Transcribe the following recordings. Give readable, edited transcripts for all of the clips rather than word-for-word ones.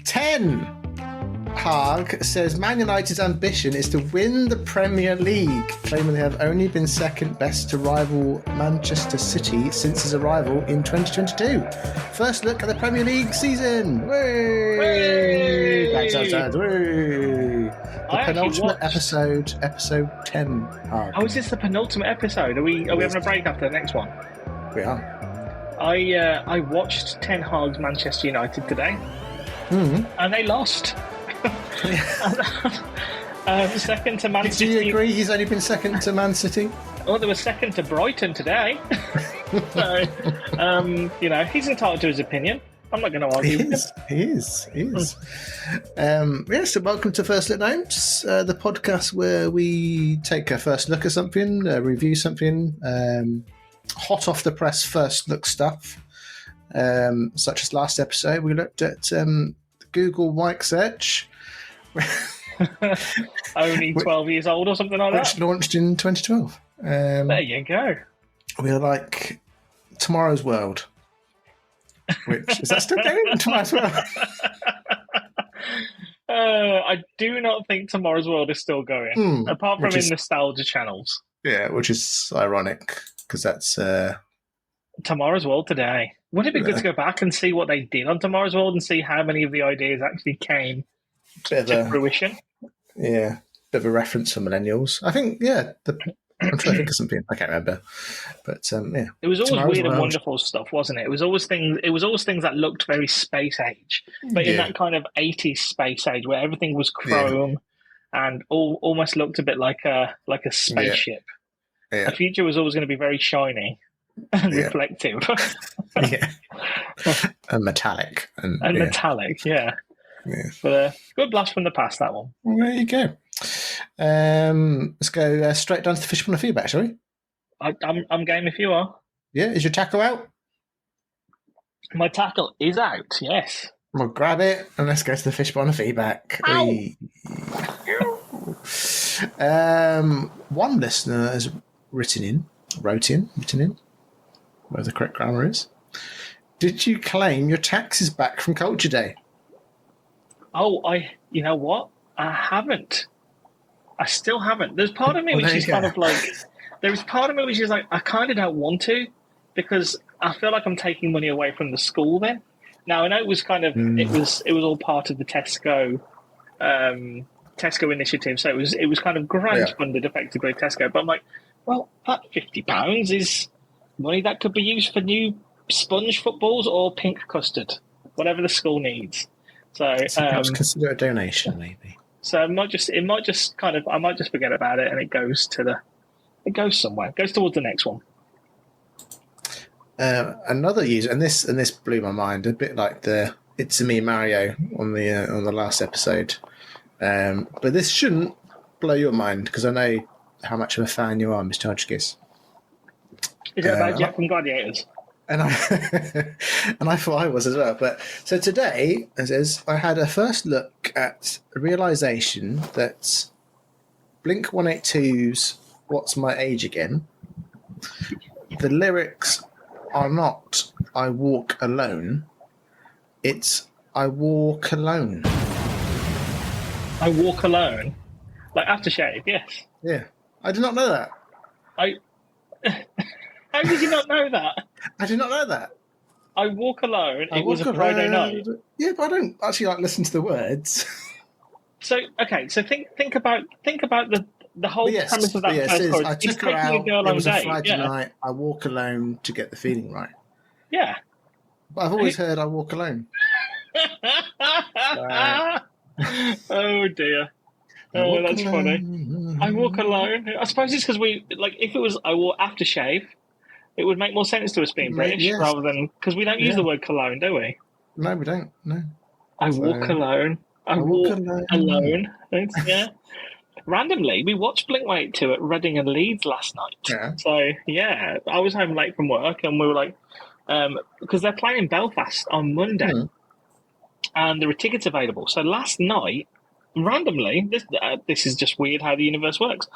10. Haag says Man United's ambition is to win the Premier League, claiming they have only been second best to rival Manchester City since his arrival in 2022. First look at the Premier League season. Whey! Thanks, whey! The penultimate episode 10. Haag. Oh, is this the penultimate episode? Are we having a break after the next one? We are. I watched Ten Hag's Manchester United today, and they lost. Second to Man City. Do you agree he's only been second to Man City? Oh, they were second to Brighton today. So, he's entitled to his opinion. I'm not going to argue with him. He is. So welcome to First Look Notes, the podcast where we take a first look at something, review something, hot off the press first look stuff, such as last episode. We looked at Google Mike search. Only 12 years old or something like that. Which launched in 2012. There you go. We're like Tomorrow's World. Which is that still going? Tomorrow's World? I do not think Tomorrow's World is still going, apart from in nostalgia channels. Yeah, which is ironic because that's Tomorrow's World today. Wouldn't it be good to go back and see what they did on Tomorrow's World and see how many of the ideas actually came to fruition? Yeah, bit of a reference for millennials. I think, I'm trying to think of something. I can't remember, but it was always weird and wonderful stuff, wasn't it? It was always things that looked very space age, but in that kind of 80s space age where everything was chrome and almost looked a bit like a spaceship. Yeah. The future was always going to be very shiny and reflective. And metallic. And metallic, yeah. But good blast from the past, that one. Well, there you go. Let's go straight down to the fishbone of feedback, shall we? I'm game if you are. Yeah, is your tackle out? My tackle is out, yes. We'll grab it and let's go to the fishbone of feedback. One listener has written in, where the correct grammar is. Did you claim your taxes back from Culture Day? Oh, you know what? I haven't. I still haven't. There's part of me which is kind of like, I kind of don't want to, because I feel like I'm taking money away from the school then. Now, I know it was kind of, it was all part of the Tesco initiative, so it was kind of grant funded effectively Tesco, but I'm like, well, that £50 is money that could be used for new sponge footballs or pink custard, whatever the school needs. So consider a donation, maybe. So I might just forget about it, and it goes somewhere. It goes towards the next one. Another user, and this blew my mind, a bit like the It's Me Mario on the last episode. But this shouldn't blow your mind because I know how much of a fan you are, Mr. Hodgkiss. Is it about Jack from Gladiators? And I thought I was as well. But so today, it says, I had a first look at a realisation that Blink 182's What's My Age Again? The lyrics are not I walk alone. It's I walk alone. I walk alone? Like aftershave, yes. Yeah. I did not know that. How did you not know that? I did not know that. I walk alone. It was a Friday night. Yeah, but I don't actually listen to the words. So think about the whole premise of that first chorus. I took her out. It was a Friday night. I walk alone to get the feeling right. Yeah. But I've always heard I walk alone. Oh dear. Oh, that's funny. I walk alone. I suppose it's because if it was I wore aftershave, it would make more sense to us being British rather than, because we don't use the word cologne, do we? No, we don't. No. I walk alone. I walk alone. Yeah. Randomly, we watched Blink-182 at Reading and Leeds last night. Yeah. So, I was home late from work and we were like, because they're playing Belfast on Monday and there are tickets available. So last night, randomly, this is just weird how the universe works.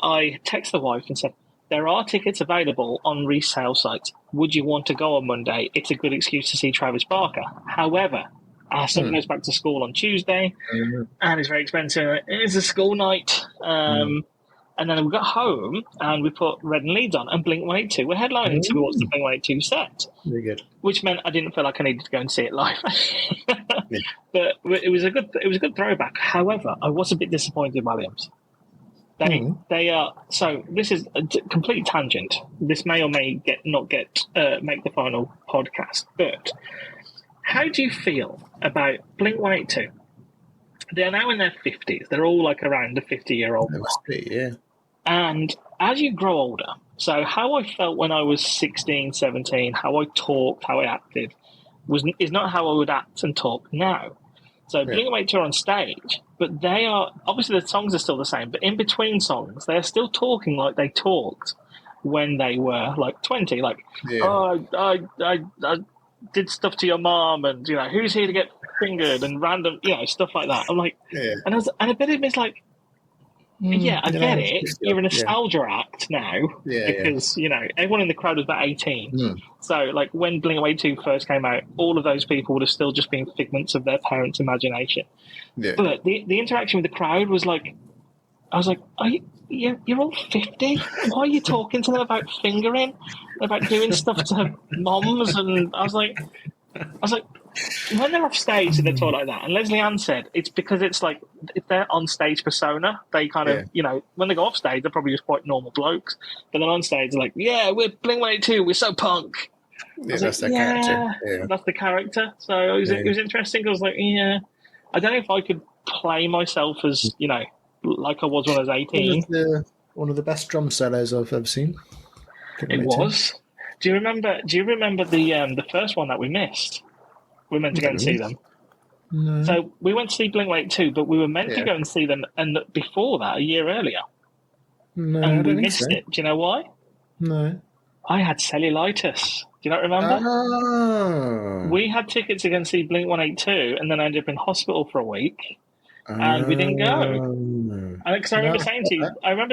I text the wife and said, there are tickets available on resale sites. Would you want to go on Monday? It's a good excuse to see Travis Barker. However, Our son goes back to school on Tuesday, and it's very expensive. It's a school night. And then we got home and we put Red and Leeds on and Blink-182. We're headlining towards the Blink-182 set. Very good. Which meant I didn't feel like I needed to go and see it live. But it was a good throwback. However, I was a bit disappointed in Williams. They are so. This is a complete tangent. This may or may not make the final podcast. But how do you feel about Blink-182? They're now in their 50s. They're all like around the 50-year-old mark. Must be, yeah. And as you grow older, so how I felt when I was 16, 17, how I talked, how I acted, is not how I would act and talk now. So Blink-182 are on stage, but they are, obviously the songs are still the same, but in between songs, they are still talking like they talked when they were like 20. Like, I did stuff to your mom, and, you know, who's here to get fingered, and random, you know, stuff like that. I'm like, and a bit of me is like, I get it. You're a nostalgia act now because, you know, everyone in the crowd was about 18. So, like, when Blink-182 first came out, all of those people would have still just been figments of their parents' imagination. Yeah. But the interaction with the crowd was like, I was like, you're all 50? Why are you talking to them about fingering, about doing stuff to moms? And I was like, when they're off stage and they talk like that, and Leslie Ann said it's because it's like if they're on stage persona, they kind of, you know, when they go off stage, they're probably just quite normal blokes. But then on stage, they're like, yeah, we're Blink-182, we're so punk. Yeah, that's their character. Yeah. That's the character. So it was interesting. I was like, I don't know if I could play myself as, you know, like I was when I was 18. One of the best drum solos I've ever seen. It was. Do you remember the first one that we missed? We were meant to go and see them. No. So we went to see Blink-182, but we were meant to go and see them, and before that, a year earlier. No, and we missed it. Do you know why? No. I had cellulitis. Do you not remember? Oh. We had tickets to go and see Blink-182, and then I ended up in hospital for a week, and we didn't go. Because I remember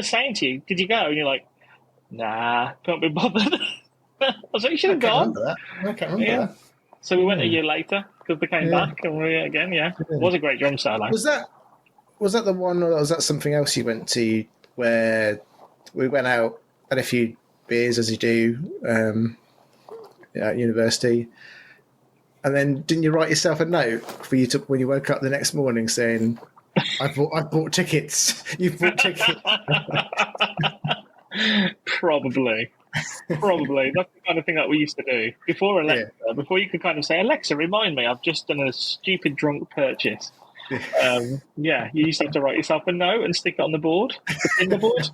saying to you, "Did you go?" And you're like, "Nah, can't be bothered." I was like, "You should have gone." I can't remember that. So we went a year later because they came back, and we again, It was a great drum solo. Was that the one, or was that something else you went to where we went out, had a few beers as you do at university, and then didn't you write yourself a note for you to when you woke up the next morning saying, "I bought tickets." You've bought tickets. Probably. That's the kind of thing that we used to do before Alexa. Before you could kind of say, "Alexa, remind me, I've just done a stupid drunk purchase." You used to have to write yourself a note and stick it on the board, the Pinder board,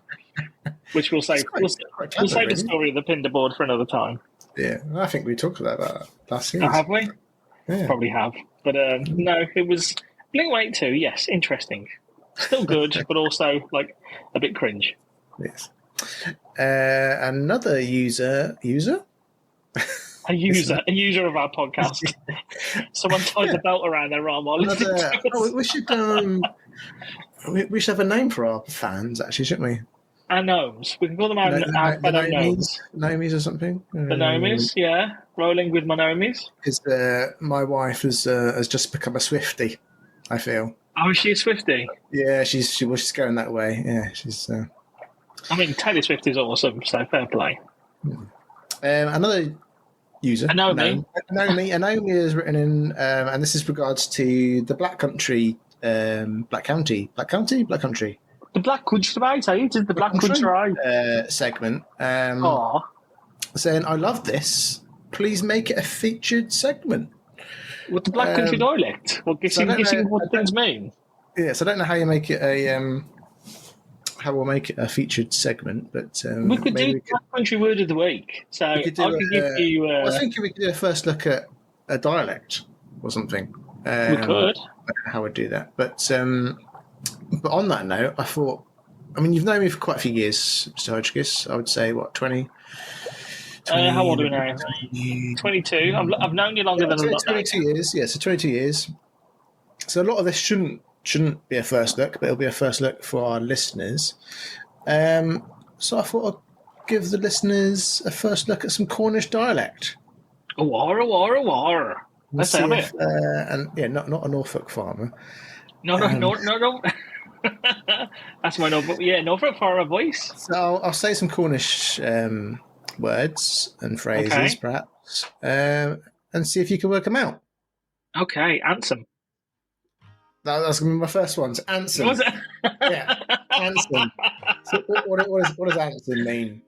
which we'll save. We'll save the story of the Pinder board for another time. Yeah, I think we talked about that last year. Have we? Yeah. Probably have, but no, it was Blink-182. Yes, interesting, still good, but also like a bit cringe. Yes. Another user, a user of our podcast. Someone ties a belt around their arm while listening to us. We should have a name for our fans, actually, shouldn't we? Our gnomes. We can call them our fellow gnomes. Gnomies or something. The gnomies, yeah. Rolling with my gnomies. Because my wife has just become a Swiftie, I feel. Oh, is she a Swiftie? Yeah, she's going that way. Yeah, she's... I mean, Taylor Swift is awesome, so fair play. Another user, Anomi has written in, and this is regards to the Black Country, Black Country. The Black Country, right? It is the Black Country segment. Saying, "I love this. Please make it a featured segment." With the Black Country dialect. Well, guessing what things mean. Yes, I don't know how you make it how we'll make it a featured segment, but we could do Black Country Word of the Week. So I could give you. I was thinking we could do a first look at a dialect or something. We could. I don't know how we'd do that, but on that note, I thought. I mean, you've known me for quite a few years, Mr. Hodgkiss. I would say 20. How old are we now? 22. I've known you longer than 22 years. Yeah, so 22 years. So a lot of this shouldn't be a first look, but it'll be a first look for our listeners. So I thought I'd give the listeners a first look at some Cornish dialect. A war. We'll Let's see have if, it. and yeah, not a Norfolk farmer. No. That's my Norfolk. Yeah, Norfolk farmer voice. So I'll say some Cornish words and phrases, Okay. perhaps, and see if you can work them out. Okay, answer. That's going to be my first one. So Anson. Was it? Yeah, Anson. So what does Anson mean?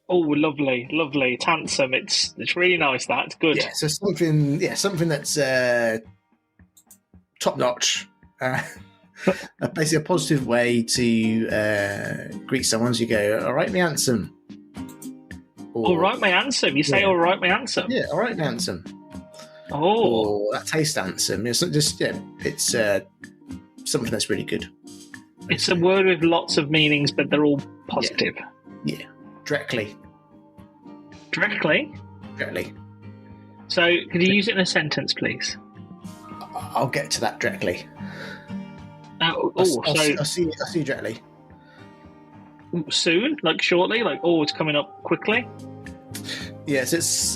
Oh, lovely. It's handsome. It's really nice. That's good. Yeah, so something that's top notch. Basically, a positive way to greet someone. So you go, "All right, me handsome." Or, All right, my handsome. You say, yeah. "All right, my handsome." Yeah, all right, me handsome. Oh, Or that taste handsome. It's not just it's something that's really good. it's a word with lots of meanings, but they're all positive. Yeah, directly. Directly. So, could you use it in a sentence, please? I'll get to that directly. I'll see you directly. Soon, like shortly, like it's coming up quickly. Yes, it's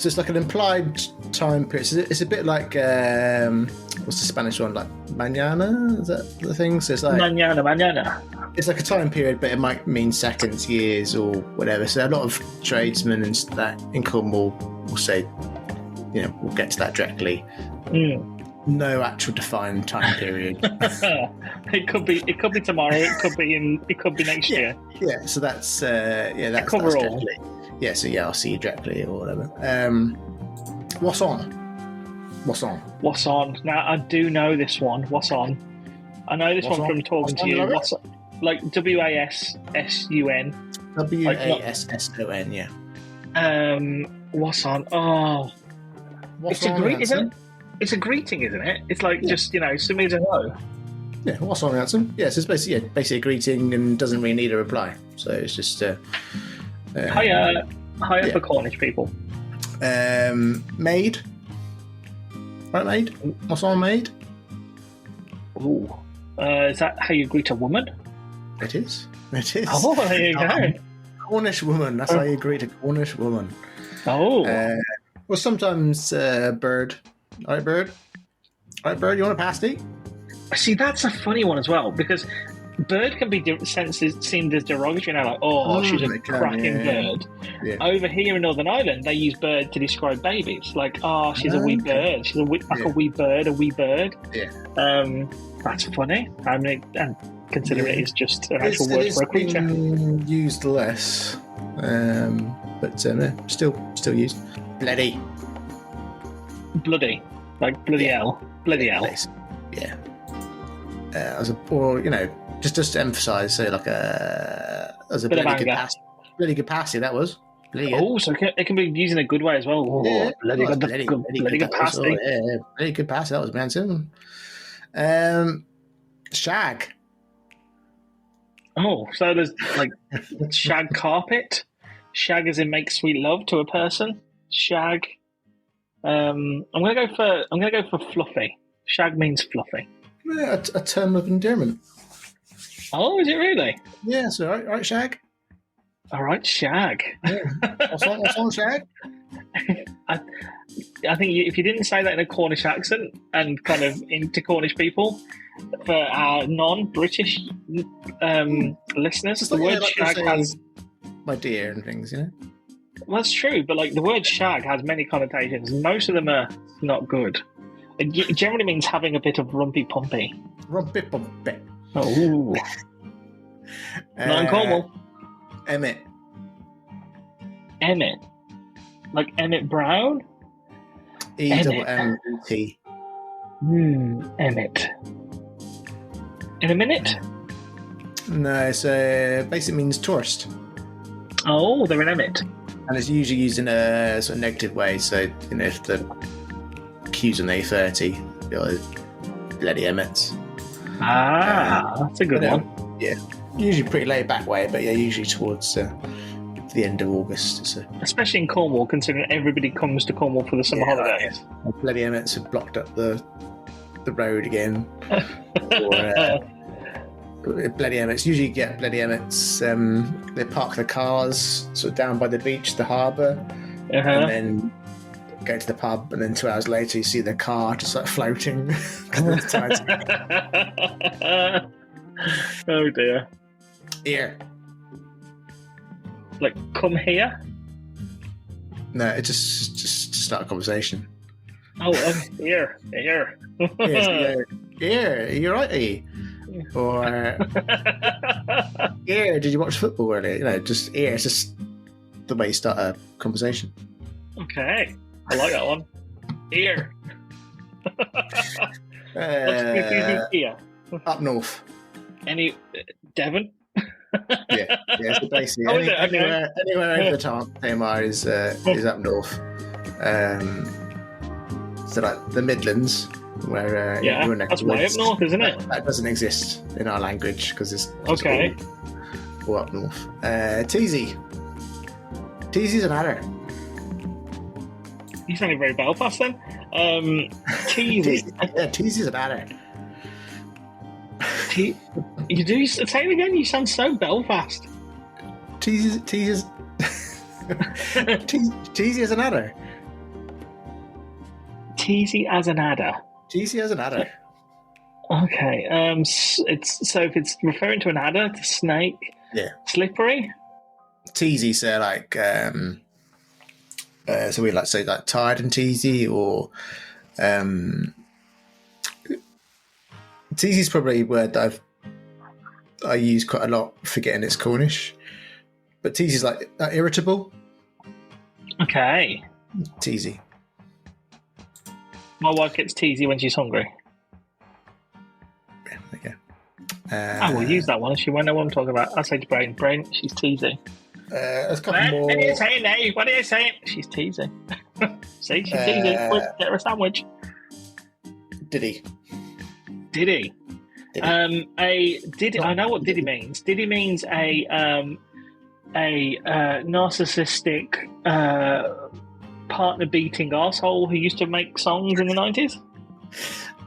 just like an implied time period. So it's a bit like what's the Spanish one? Like mañana? Is that the thing? So it's like Mañana. It's like a time period, but it might mean seconds, years, or whatever. So a lot of tradesmen and that in Cornwall will say, we'll get to that directly. No actual defined time period. It could be tomorrow. It could be next year. Yeah. So that's that's directly. Yeah. So I'll see you directly or whatever. Wasson. Now I do know this one. Wasson. I know this one from talking to you. Like WASSUN. WASSON. Yeah. Wasson. Oh. It's a greeting, isn't it? It's a greeting, isn't it? It's like just somebody to know. Yeah, what's on handsome? Yes, it's basically a greeting and doesn't really need a reply. So it's just higher for Cornish people. Maid, right? Maid. What's on maid? Ooh, is that how you greet a woman? It is. Oh, there you go. Cornish woman. That's how you greet a Cornish woman. Oh. Well, sometimes bird. All right, bird. You want a pasty? See, that's a funny one as well, because bird can be seen as derogatory now, like, she's a cracking bird. Yeah. Over here in Northern Ireland, they use bird to describe babies, like, she's a wee bird. She's a wee bird. Yeah. That's funny. I mean, and consider it is just an actual word for a creature. It's been used less, but still used. Bloody, like bloody hell, bloody hell. Yeah. Just to emphasise, so like as a bloody good pasty, that was. Oh, so it can be used in a good way as well. Oh, yeah, bloody good pasty. Yeah, bloody good pasty. That was Manson. Shag. Oh, so there's like shag carpet. Shag as in make sweet love to a person. Shag. I'm gonna go for fluffy. Shag means fluffy. Yeah, a term of endearment. Oh, is it really? Yeah, so right, shag. All right, shag. Yeah. What's on shag? I think if you didn't say that in a Cornish accent and kind of into Cornish people, for our non-British listeners, the word shag has my dear and things, Well, that's true, but like the word shag has many connotations. Most of them are not good. It generally means having a bit of rumpy-pumpy. Rumpy-pumpy. Oh. Not in Cornwall. Emmett. Like Emmett Brown? E-double-M-E-T. Emmett. In a minute? No, so basically means tourist. Oh, they're in Emmett. And it's usually used in a sort of negative way. So, if the queues on the A30, bloody Emmets. That's a good one. Yeah, usually pretty laid back way, but yeah, usually towards the end of August. So. Especially in Cornwall, considering everybody comes to Cornwall for the summer holidays. Bloody Emmets have blocked up the road again. Bloody Emmets. Usually you get bloody Emmets. They park the cars sort of down by the beach, the harbour, and then go to the pub, and then 2 hours later you see the car just like floating. Oh dear. Here. Like, come here? No, it just to start a conversation. Oh, here. Here, you're right, E. Or here, did you watch football earlier? You know, just here. It's just the way you start a conversation. Okay, I like that one. Here. Here. Up north. Any Devon? Yeah. So basically, anywhere over the Tamar is up north. So like the Midlands, where you're next that's way up north, isn't it? That doesn't exist in our language because it's okay. All up north. Teasy. Teasy's an adder. You sounded very Belfast then. Teasy. Teasy's an adder. You do say it again. You sound so Belfast. Teasy as an adder. Teasy as an adder. Teasy as an adder. Okay. If it's referring to an adder, to snake. Yeah. Slippery. Teasy, so like so we like say like tired and teasy, or teasy is probably a word that I use quite a lot, forgetting it's Cornish. But teasy is like irritable. Okay. Teasy. My wife gets teasy when she's hungry. Yeah, there you go. I will use that one. She won't know what I'm talking about. I'll say to Brain, she's teasy. There's a couple more. What are you saying, Dave? What are you saying? She's teasing. See, she's teasing. Get her a sandwich. Diddy. Diddy. I know what Diddy means. Diddy means a narcissistic partner beating arsehole who used to make songs in the 90s.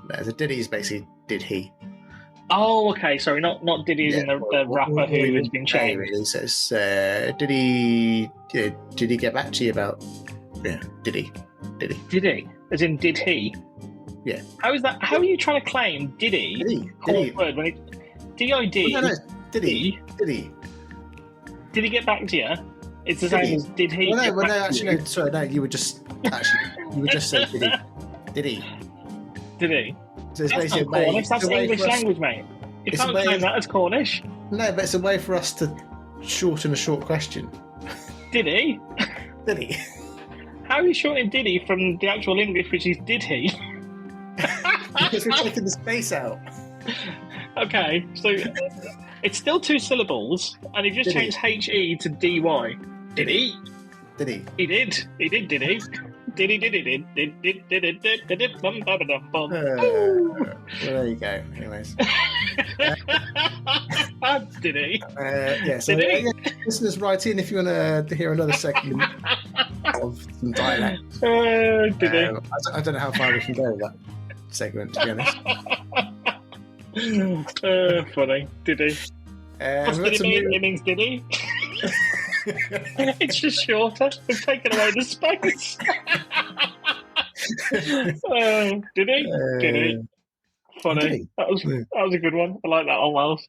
No, the Diddy is basically did he. Oh, okay. Sorry, not Diddy as in the rapper who has been changed. Really says, did he get back to you about? Yeah, did he? Did he? As in, did he? Yeah. How is that? How are you trying to claim did he? Did he? Word when it D-I-D. No, did he? Did he? Did he get back to you? It's the same as did he? Sorry, no. You would just say did he? Did he? Did he? So it's That's not Cornish. That's English language, mate. You can't claim that as Cornish. No, but it's a way for us to shorten a short question. Did he? Did he? How are you shortening did he from the actual English, which is did he? Because we're taking the space out. Okay, so it's still 2 syllables, and you've just changed H-E to D-Y. Did he? Did he? He did. He did he? Did he? Bum, bum, bum, bum. Well, there you go. Anyways. Did he? Yeah, so listeners, write in if you want to hear another segment of some dialects. Did he? I don't know how far we can go with that segment, to be honest. Funny. Did he? What's did he mean? It means did he? It's just shorter. We've taken away the space. Did he? Did he? Funny. Did he? That was a good one. I like that one, Wells.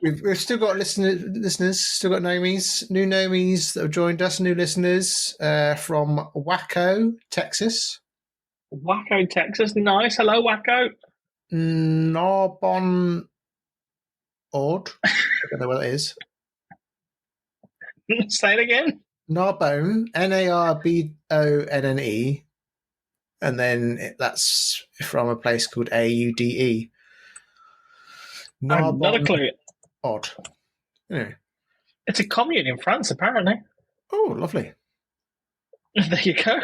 We've still got listeners, still got new Nomies that have joined us, new listeners from Waco, Texas. Waco, Texas. Nice. Hello, Waco. Narbonne Odd. I don't know what that is. Say it again. Narbonne, Narbonne, and then that's from a place called Aude. Not a clue. Odd. Yeah. It's a commune in France, apparently. Oh, lovely. There you go.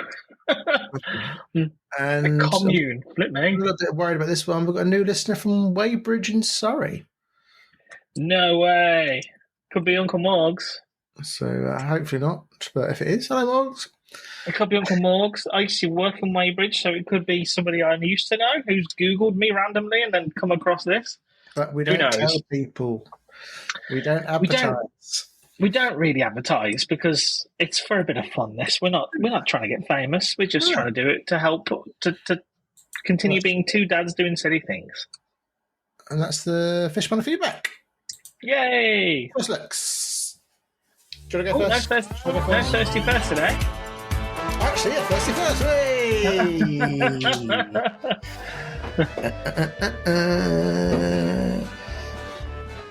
And a commune. Flip me. I'm a little bit worried about this one. We've got a new listener from Weybridge in Surrey. No way. Could be Uncle Morgs. So hopefully not. But if it is, hello Morgs. It could be Uncle Morgs. I used to work in Weybridge, so it could be somebody I used to know who's Googled me randomly and then come across this. But we don't tell people. We don't advertise. We don't really advertise because it's for a bit of fun. We're not trying to get famous. We're just trying to do it to help to continue being two dads doing silly things. And that's the Fishbone of feedback. Yay! First looks. Do you want to go first? No thirsty first today. Actually, yeah, thirsty first. Hey!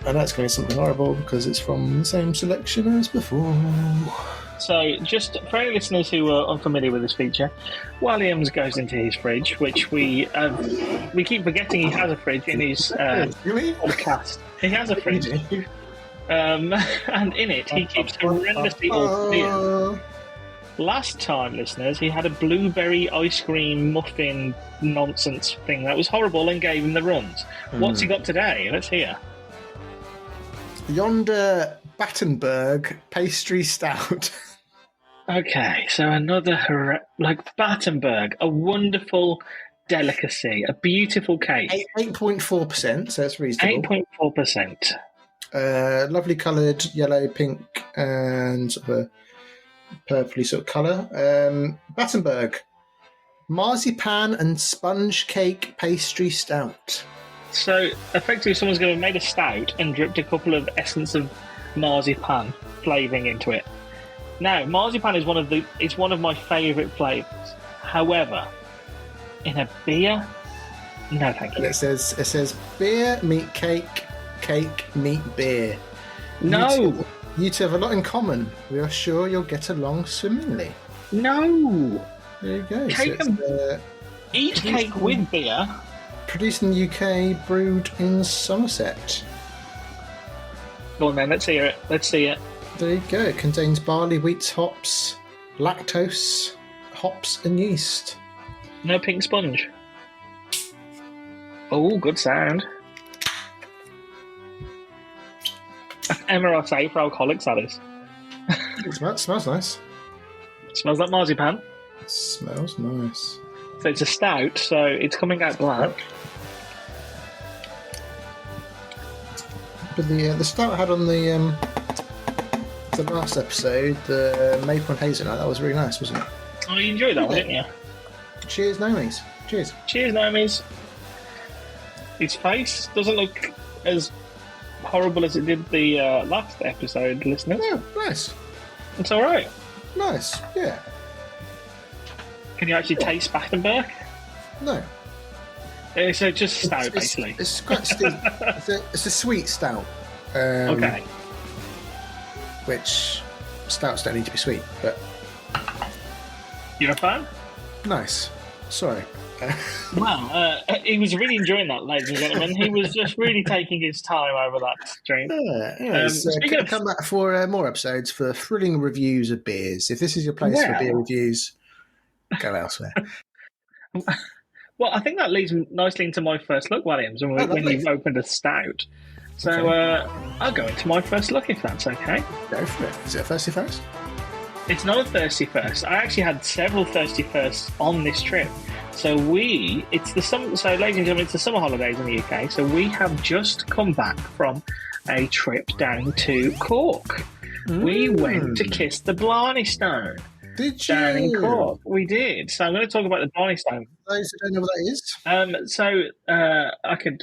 I know it's going to be something horrible because it's from the same selection as before. So, just for any listeners who are unfamiliar with this feature, Williams goes into his fridge, which we keep forgetting he has a fridge in his podcast. He has a fridge. And in it, he keeps horrendously awful beers. Last time, listeners, he had a blueberry ice cream muffin nonsense thing that was horrible and gave him the runs. What's he got today? Let's hear. Yonder Battenberg pastry stout. Okay, so another Battenberg, a wonderful delicacy, a beautiful cake. 8.4%, so it's reasonable. 8.4%. Lovely coloured yellow, pink, and sort of a purpley sort of colour. Battenberg, marzipan and sponge cake pastry stout. So effectively, someone's going to have made a stout and dripped a couple of essence of marzipan flavouring into it. Now, marzipan is one of my favourite flavours. However, in a beer, no, thank you. And it says beer meet cake, cake meet beer. No, you two have a lot in common. We are sure you'll get along swimmingly. No, there you go. Cake eat cake with beer. Produced in the UK, brewed in Somerset. Go on then, let's hear it. There you go. It contains barley, wheat, hops, lactose, hops, and yeast. No pink sponge. Oh, good sound. MRSA for alcoholics, that is. It smells nice. Smells like marzipan. It smells nice. So it's a stout, so it's coming out black. But the stout I had on the last episode, the maple and hazelnut, that was really nice, wasn't it? Oh, you enjoyed that one, didn't you? Cheers, Nomies. Cheers. Cheers, Nomies. His face doesn't look as horrible as it did the last episode, listeners. Yeah, nice. It's all right. Nice, yeah. Can you actually taste Battenberg? No. It's just stout, basically. It's quite still. It's a sweet stout. Okay. Which stouts don't need to be sweet, but You're a fan? nice. Sorry. Well, he was really enjoying that, ladies and gentlemen. He was just really taking his time over that drink. Speaking of, come back for more episodes for thrilling reviews of beers. If this is your place for beer reviews, go elsewhere. Well, I think that leads nicely into my first look, Williams, when you've opened a stout. So I'll go into my first look, if that's okay. Go for it. Is it a thirsty first? It's not a thirsty first. I actually had several thirsty firsts on this trip. So it's the summer. So, ladies and gentlemen, it's the summer holidays in the UK. So we have just come back from a trip down to Cork. We went to kiss the Blarney Stone. Did you? Down in Cork. We did. So I'm going to talk about the Blarney Stone. Those who don't know what that is.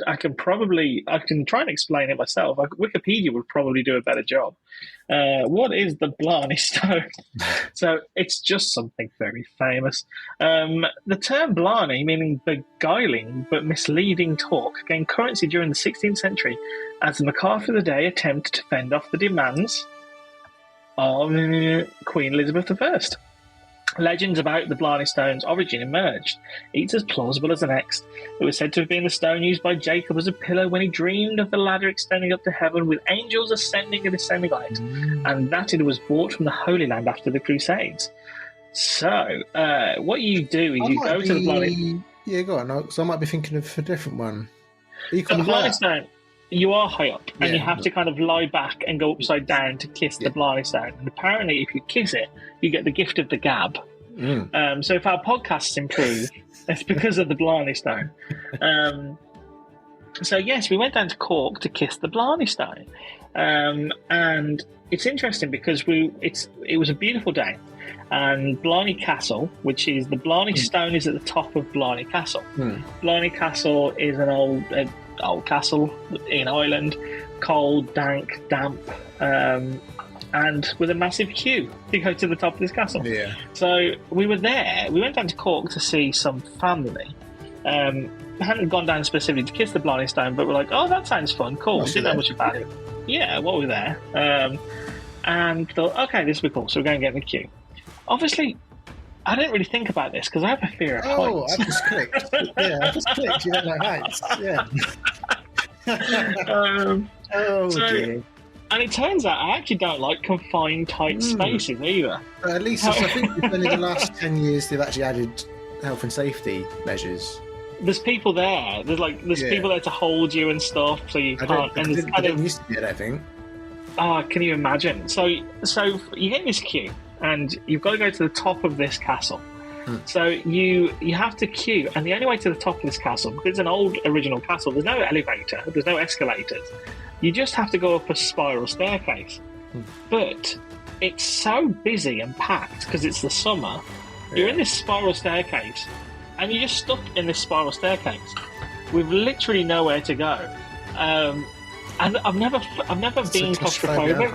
I can try and explain it myself. Wikipedia would probably do a better job. What is the Blarney Stone? So it's just something very famous. The term Blarney, meaning beguiling but misleading talk, gained currency during the 16th century as the MacArthur of the day attempted to fend off the demands of Queen Elizabeth I. Legends about the Blarney Stone's origin emerged, each as plausible as the next. It was said to have been the stone used by Jacob as a pillar when he dreamed of the ladder extending up to heaven with angels ascending and descending on it, and that it was brought from the Holy Land after the Crusades. So, what you do is you go to the Blarney... Yeah, go on, because I might be thinking of a different one. The Blarney Stone, you are high up, and you have to kind of lie back and go upside down to kiss the Blarney Stone. And apparently, if you kiss it, you get the gift of the gab. So if our podcasts improve, it's because of the Blarney Stone. So yes, we went down to Cork to kiss the Blarney Stone. And it's interesting because it was a beautiful day, and Blarney Castle, which is the Blarney Stone, is at the top of Blarney Castle. Blarney Castle is an old castle in Ireland, cold, dank, damp, and with a massive queue to go to the top of this castle. Yeah. So we were there. We went down to Cork to see some family. Hadn't gone down specifically to kiss the Blarney Stone, but we're like, oh, that sounds fun, cool. Didn't know much about it. Yeah, while we were there. And thought, okay, this will be cool. So we're going to get in the queue. Obviously, I didn't really think about this because I have a fear of heights. Oh, I just clicked. Yeah, I just clicked. You don't like heights. Yeah. Dear. And it turns out I actually don't like confined, tight spaces either. At least, I think in the last 10 years, they've actually added health and safety measures. There's people there. There's people there to hold you and stuff, so you can't. I didn't used to be, I don't think. Can you imagine? So you get in this queue, and you've got to go to the top of this castle. So you have to queue, and the only way to the top of this castle, because it's an old original castle, there's no elevator, there's no escalators. You just have to go up a spiral staircase. But it's so busy and packed because it's the summer. You're in this spiral staircase, and you're just stuck in this spiral staircase with literally nowhere to go. And I've never been claustrophobic.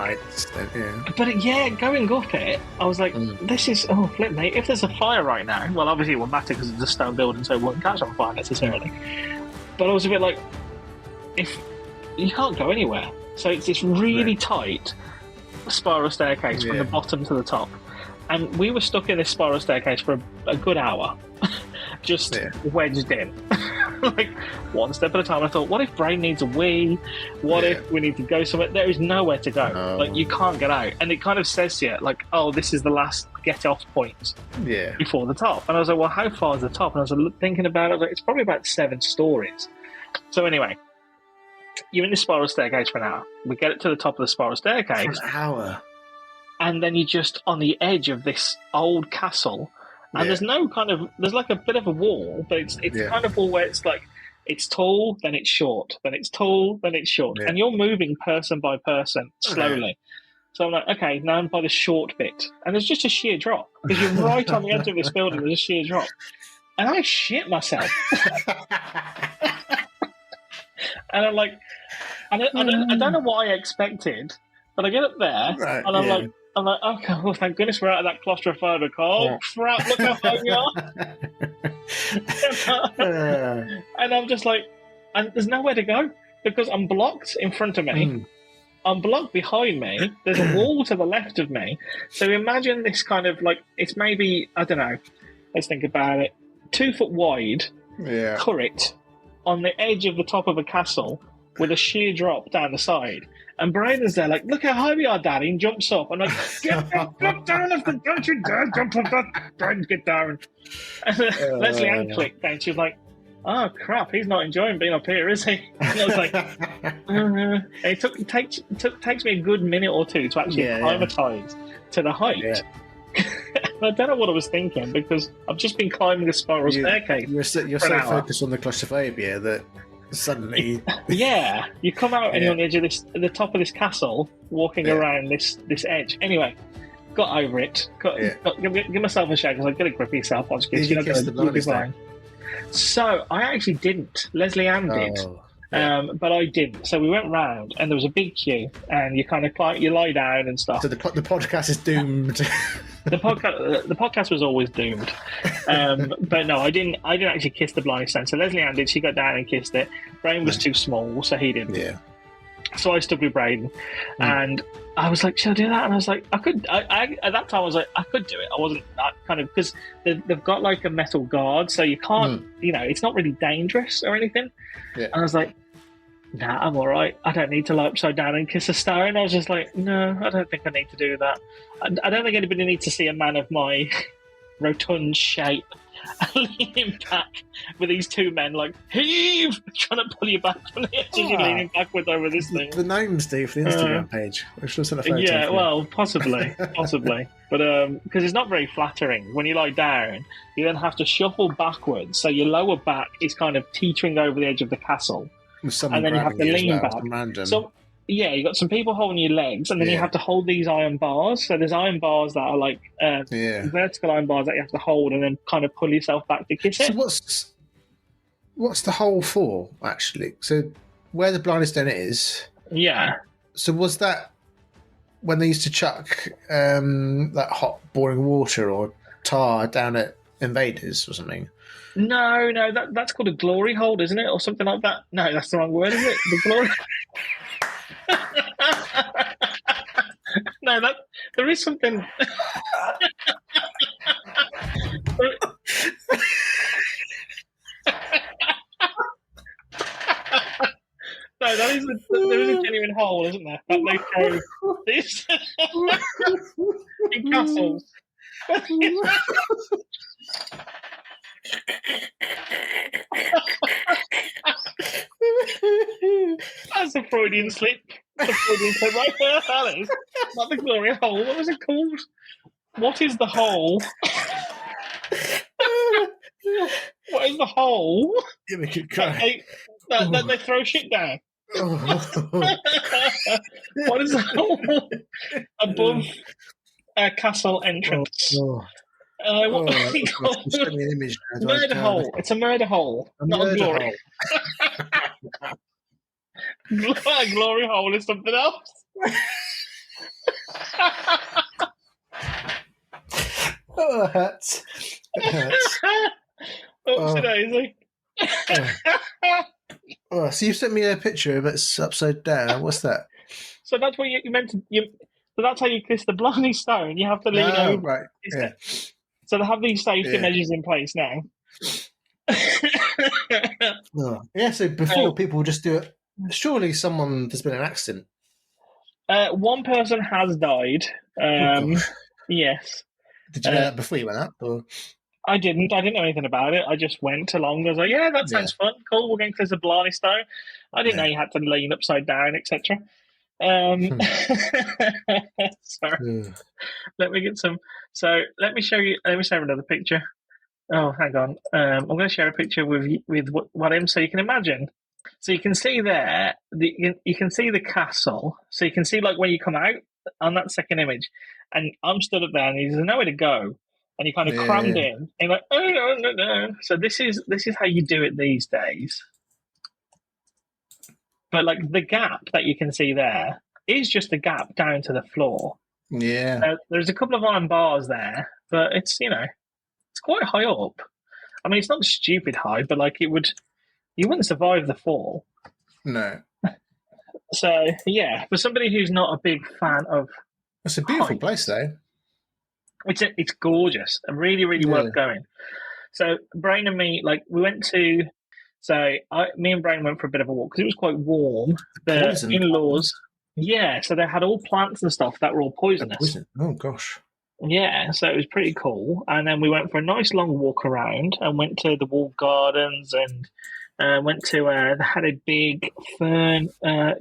But going up it, I was like, this is, flip mate, if there's a fire right now, well, obviously it won't matter because it's a stone building, so it won't catch on fire necessarily. But I was a bit like, if you can't go anywhere. So it's this really tight spiral staircase from the bottom to the top. And we were stuck in this spiral staircase for a good hour, just wedged in. Like, one step at a time. I thought, what if Brain needs a wee? What if we need to go somewhere? There is nowhere to go. Like, you can't get out. And it kind of says to you, like, oh, this is the last get-off point before the top. And I was like, well, how far is the top? And I was thinking about it. I was like, it's probably about 7 stories. So anyway, you're in the spiral staircase for an hour. We get it to the top of the spiral staircase. For an hour. And then you're just on the edge of this old castle. And there's like a bit of a wall, but it's kind of wall where it's like, it's tall, then it's short, then it's tall, then it's short. And you're moving person by person slowly. So I'm like, okay, now I'm by the short bit. And there's just a sheer drop. Because you're right on the edge of this building, there's a sheer drop. And I shit myself. And I'm like, I don't know what I expected, but I get up there, and I'm like, okay, well, thank goodness we're out of that claustrophobic. Oh, crap, look how high we are. And I'm just like, and there's nowhere to go because I'm blocked in front of me. I'm blocked behind me. There's a wall to the left of me. So imagine this kind of like, it's maybe, I don't know, let's think about it, 2 foot wide turret on the edge of the top of a castle with a sheer drop down the side. And Braden's there like, look how high we are, Daddy, and jumps up. And like, get down off the don't you dare jump off that, Braden, get down. And Leslie Ann clicked and she was like, oh crap, he's not enjoying being up here, is he? And I was like, it takes me a good minute or two to actually acclimatise to the height. I don't know what I was thinking because I've just been climbing a spiral staircase. You're so focused on the claustrophobia that suddenly, you come out and you're on the edge of the top of this castle, walking around this edge. Anyway, got over it. Give myself a shake because I've got to grip yourself. I was kidding. You're not going to be fine. So I actually didn't. Leslie Ann did. But I didn't. So we went round, and there was a big queue, and you kind of you lie down and stuff. So the podcast is doomed. The podcast was always doomed. But no, I didn't actually kiss the Blarney Stone. So Leslie Ann did. She got down and kissed it. Braden was too small, so he didn't. Yeah. So I stood with Braden, and I was like, "Should I do that?" And I was like, "I could." I at that time I was like, "I could do it." I wasn't that kind of because they've got like a metal guard, so you can't. It's not really dangerous or anything. Yeah. And I was like, nah, I'm all right. I don't need to lie upside down and kiss a stone. I was just like, no, I don't think I need to do that. I don't think anybody needs to see a man of my rotund shape leaning back with these 2 men like, heave, trying to pull you back from the edge as you're leaning backwards over this thing. The gnomes do for the Instagram page. We should send a photo. Yeah, well, possibly. But because it's not very flattering. When you lie down, you then have to shuffle backwards, so your lower back is kind of teetering over the edge of the castle. And then you have to lean back. yeah, you got some people holding your legs, and then you Yeah. have to hold these iron bars. So there's iron bars that are like Yeah. vertical iron bars that you have to hold, and then kind of pull yourself back to kiss So it. what's the hole for, actually? So where the Blarney Stone is, Yeah. so was that when they used to chuck that hot boiling water or tar down at invaders or something? No, that's called a glory hole, isn't it, or something like that? No, that's the wrong word, is it? The glory. No, that there is something. No, there is a genuine hole, isn't there? That they throw this in castles. That's a Freudian slip. That's a Freudian slip right there. That is not the glory hole. What was it called? What is the hole? What is the hole? Yeah, we could cry. That they throw shit down. What is the hole above a castle entrance? What is it called? Send me an image now. Murder hole. It's a murder hole, not a glory. A glory hole is something else. Oh, it hurts. It hurts. Oopsie daisy. Oh, so you sent me a picture of it's upside down. What's that? So that's what you meant to. So that's how you kiss the Blarney Stone. You have to lean over. Right. Yeah. So they have these safety measures in place now. Yeah. So before people would just do it. Surely there's been an accident. One person has died. Yes. Did you know that before you went up? Or? I didn't know anything about it. I just went along. I was like, yeah, that sounds fun. Cool. We're going to the Blarney Stone. I didn't know you had to lean upside down, etc. Sorry. Let me get some. So let me show you. Let me share another picture. Oh, hang on. I'm going to share a picture with William, so you can imagine. So you can see there. You can see the castle. So you can see like when you come out on that second image, and I'm stood up there, and there's nowhere to go, and you kind of crammed in, and you're like, oh no. So this is how you do it these days. But like the gap that you can see there is just a gap down to the floor. Yeah. There's a couple of iron bars there, but it's it's quite high up. I mean, it's not stupid high, but like you wouldn't survive the fall. No. So yeah, for somebody who's not a big fan of, it's a beautiful place though. It's gorgeous and really worth going. So Brain and me, like we went to. So me and Brain went for a bit of a walk because it was quite warm. The in-laws, so they had all plants and stuff that were all poisonous. Oh gosh. Yeah, so it was pretty cool. And then we went for a nice long walk around and went to the walled gardens and went to they had a big fern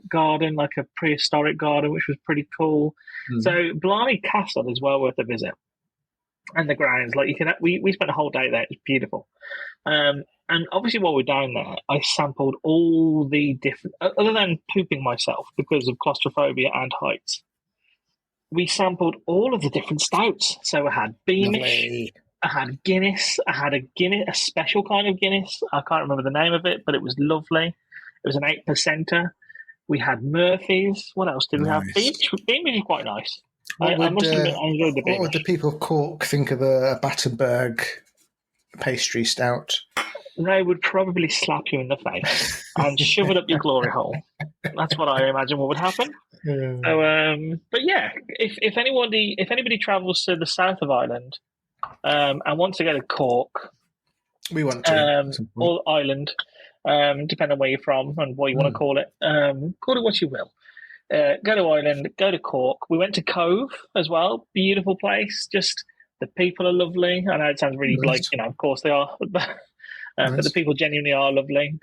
garden, like a prehistoric garden, which was pretty cool. So Blarney Castle is well worth a visit. And the grounds, like we spent a whole day there. It was beautiful. And obviously, while we're down there, I sampled all the different, other than pooping myself because of claustrophobia and heights. We sampled all of the different stouts. So I had Beamish, I had Guinness, I had a special kind of Guinness. I can't remember the name of it, but it was lovely. It was an 8%er. We had Murphy's. What else did we have? Beamish is quite nice. I must admit, I enjoyed the Beamish. What would the people of Cork think of a Battenberg pastry stout? They would probably slap you in the face and shove it up your glory hole. That's what I imagine what would happen. So, but yeah, if anybody travels to the south of Ireland and wants to go to Cork, we want to, or Ireland, depending on where you're from and what you want to call it. Call it what you will. Go to Ireland, go to Cork. We went to Cove as well. Beautiful place. Just the people are lovely. I know it sounds really of course they are. But the people genuinely are lovely.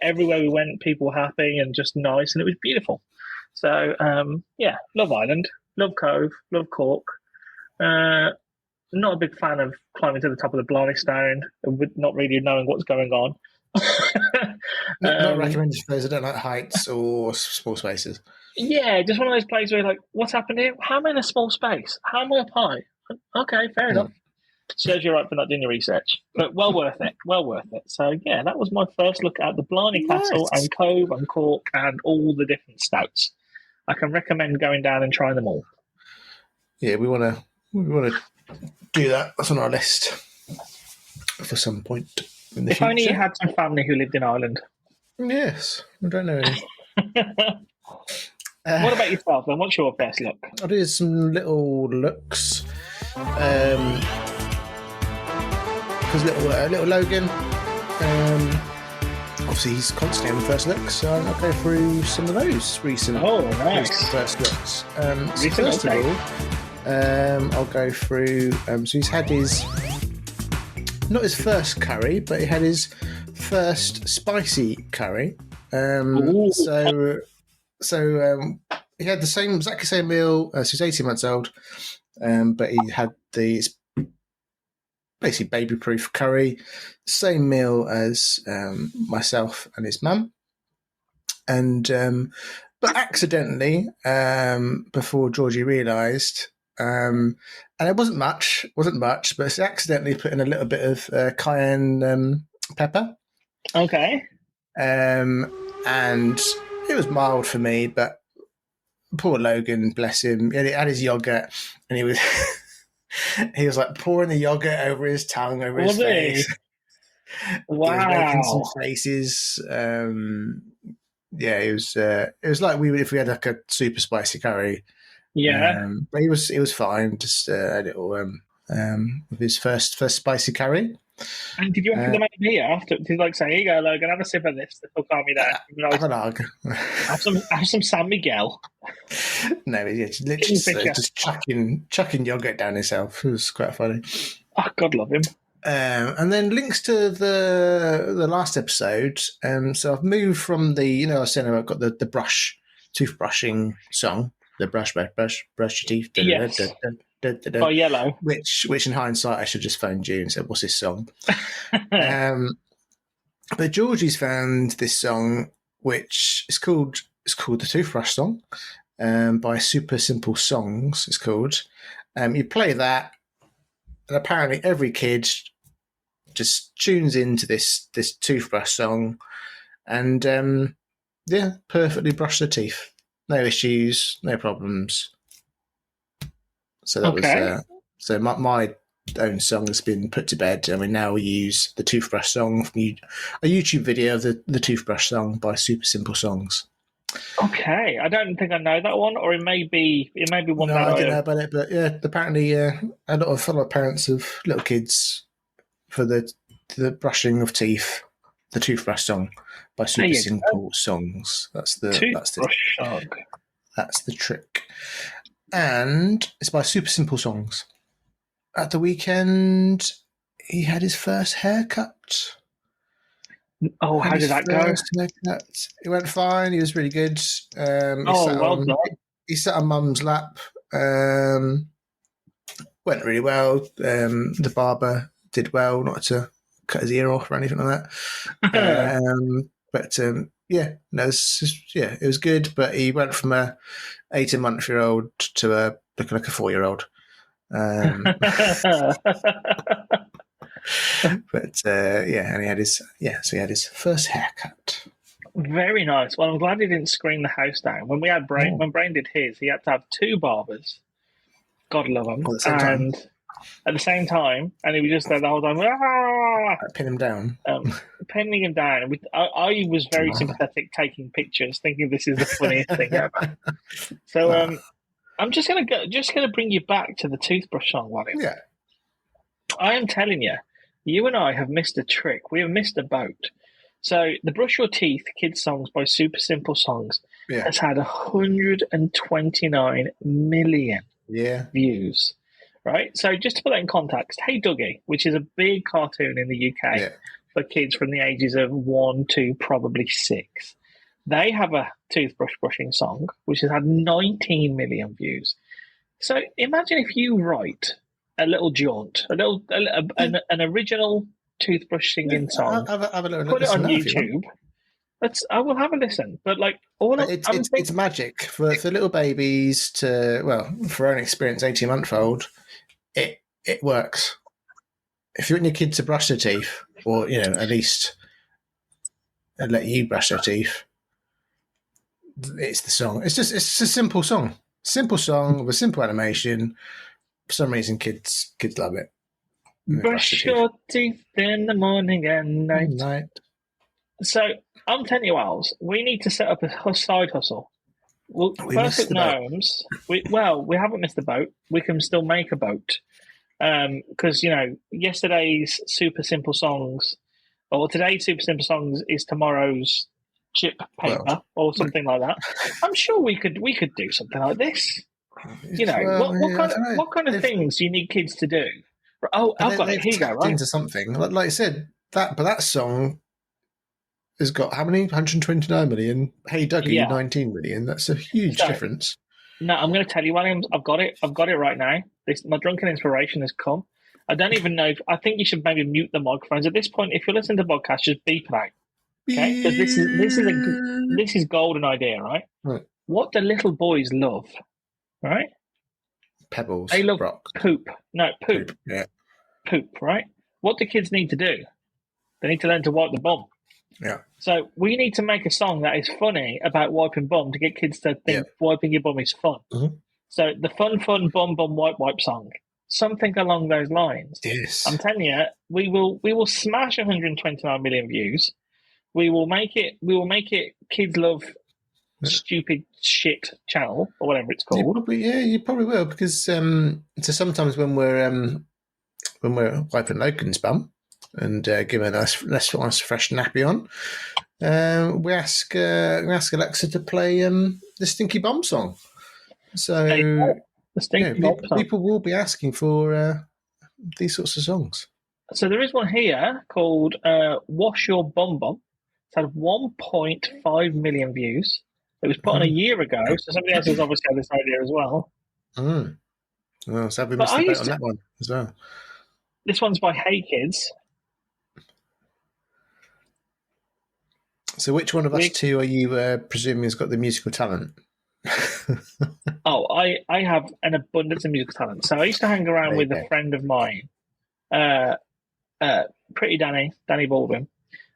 Everywhere we went, people were happy and just nice, and it was beautiful. So, love Ireland, love Cove, love Cork. Not a big fan of climbing to the top of the Blarney Stone, not really knowing what's going on. Not recommended for those that don't like heights or small spaces. Yeah, just one of those places where you're like, what's happened here? How am I in a small space? How am I up high? Okay, fair enough. Serves you right for not doing your research. But well worth it. Well worth it. So, yeah, that was my first look at the Blarney Castle and Cove and Cork and all the different stouts. I can recommend going down and trying them all. Yeah, we want to do that. That's on our list for some point in the future. If only you had some family who lived in Ireland. Yes, I don't know any. What about yourself then? What's your best look? I'll do some little looks. Because little Logan, obviously he's constantly on the first look, so I'll go through some of those recent first looks. So first of all, I'll go through. So he's had not his first curry, but he had his first spicy curry. So he had the exactly same meal. So he's 18 months old, but he had these basically baby-proof curry, same meal as myself and his mum, and but accidentally, before Georgie realised, and it wasn't much, but she accidentally put in a little bit of cayenne pepper. Okay. And it was mild for me, but poor Logan, bless him, he had his yogurt, and he was he was like pouring the yogurt over his tongue, over his face. Wow. He was making some faces. It was like if we had like a super spicy curry. Yeah. But he was fine, just a little with his first spicy curry. And did you offer them a beer after? Did you say, here you go, Logan, have a sip of this, this will calm me down? Have an Haag. Have some San Miguel. No, he's literally just chucking yogurt down himself. It was quite funny. Oh, God love him. And then links to the last episode. So I've moved from I was saying I've got the toothbrushing song, the brush your teeth. Yes. By Yellow. Which in hindsight I should just phoned you and said, what's this song? But Georgie's found this song, which is called the Toothbrush Song, by Super Simple Songs. It's called. You play that, and apparently every kid just tunes into this toothbrush song, and perfectly brush their teeth, no issues, no problems. So that was so my own song has been put to bed, and we now use the toothbrush song from a YouTube video of the toothbrush song by Super Simple Songs. Okay, I don't think I know that one, or it may be one that I didn't know about it, but yeah, apparently a lot of fellow parents of little kids for the brushing of teeth, the toothbrush song by Super Simple Songs. That's the song. That's the trick. And it's by Super Simple Songs. At the weekend, he had his first haircut. Oh, how did that go? It went fine. He was really good. Well done. He sat on Mum's lap. Went really well. The barber did well, not to cut his ear off or anything like that. It was good. But he went from a 18-month-old to looking like a 4-year-old. And he had his first haircut. Very nice. Well, I'm glad he didn't scream the house down. When Brain did his, he had to have 2 barbers. God love him. At the same time, and he was just there the whole time. Pin him down. Pinning him down. I was very sympathetic, taking pictures, thinking this is the funniest thing ever. So I'm just gonna bring you back to the toothbrush song, Waddy. Yeah. I am telling you, you and I have missed a trick. We have missed a boat. So the Brush Your Teeth kids songs by Super Simple Songs has had 129 million views. Right? So just to put that in context, Hey Dougie, which is a big cartoon in the UK for kids from the ages of 1 to probably 6, they have a toothbrush brushing song which has had 19 million views. So imagine if you write a little jaunt, an original toothbrush singing song, have a put it on YouTube, I will have a listen. But like It's magic for little babies for own experience, 18-month-old. It works. If you want your kid to brush their teeth, or at least let you brush their teeth, it's the song. It's a simple song with simple animation. For some reason, kids love it. Brush your teeth in the morning and night. So I'm telling you, Owls, we need to set up a side hustle. Well, Perfect Gnomes. We haven't missed the boat. We can still make a boat. Because yesterday's super simple songs, or today's super simple songs, is tomorrow's chip paper or something like that. I'm sure we could do something like this. What kind of things do you need kids to do? Oh, I've got it. Here you go. Right? Into something like I said that song has got how many? 129 million. Hey Dougie, 19 million. That's a huge difference. No, I'm going to tell you, Williams. I've got it right now. My drunken inspiration has come. I don't even know. I think you should maybe mute the microphones at this point. If you're listening to the podcast, just beep it out, okay? Because this is golden idea, right? What the little boys love, right? Pebbles. They love rock. Poop. No, poop. Yeah. Poop, right? What do kids need to do? They need to learn to wipe the bum. Yeah. So we need to make a song that is funny about wiping bum to get kids to think wiping your bum is fun. Mm-hmm. So the fun bum wipe song, something along those lines. Yes. I'm telling you, we will smash 129 million views. We will make it kids love stupid shit channel or whatever it's called. You probably will, because so sometimes when we're wiping Logan's bum and giving us nice fresh nappy on, we ask Alexa to play the Stinky Bomb song. So people will be asking for these sorts of songs. So there is one here called "Wash Your Bum Bum." It's had 1.5 million views. It was put on a year ago, so somebody else has obviously had this idea as well. Well, so we missed the boat on that one as well. This one's by Hey Kids. So which one of us two are you presuming has got the musical talent? I have an abundance of musical talent. So I used to hang around with a friend of mine, Pretty Danny Baldwin,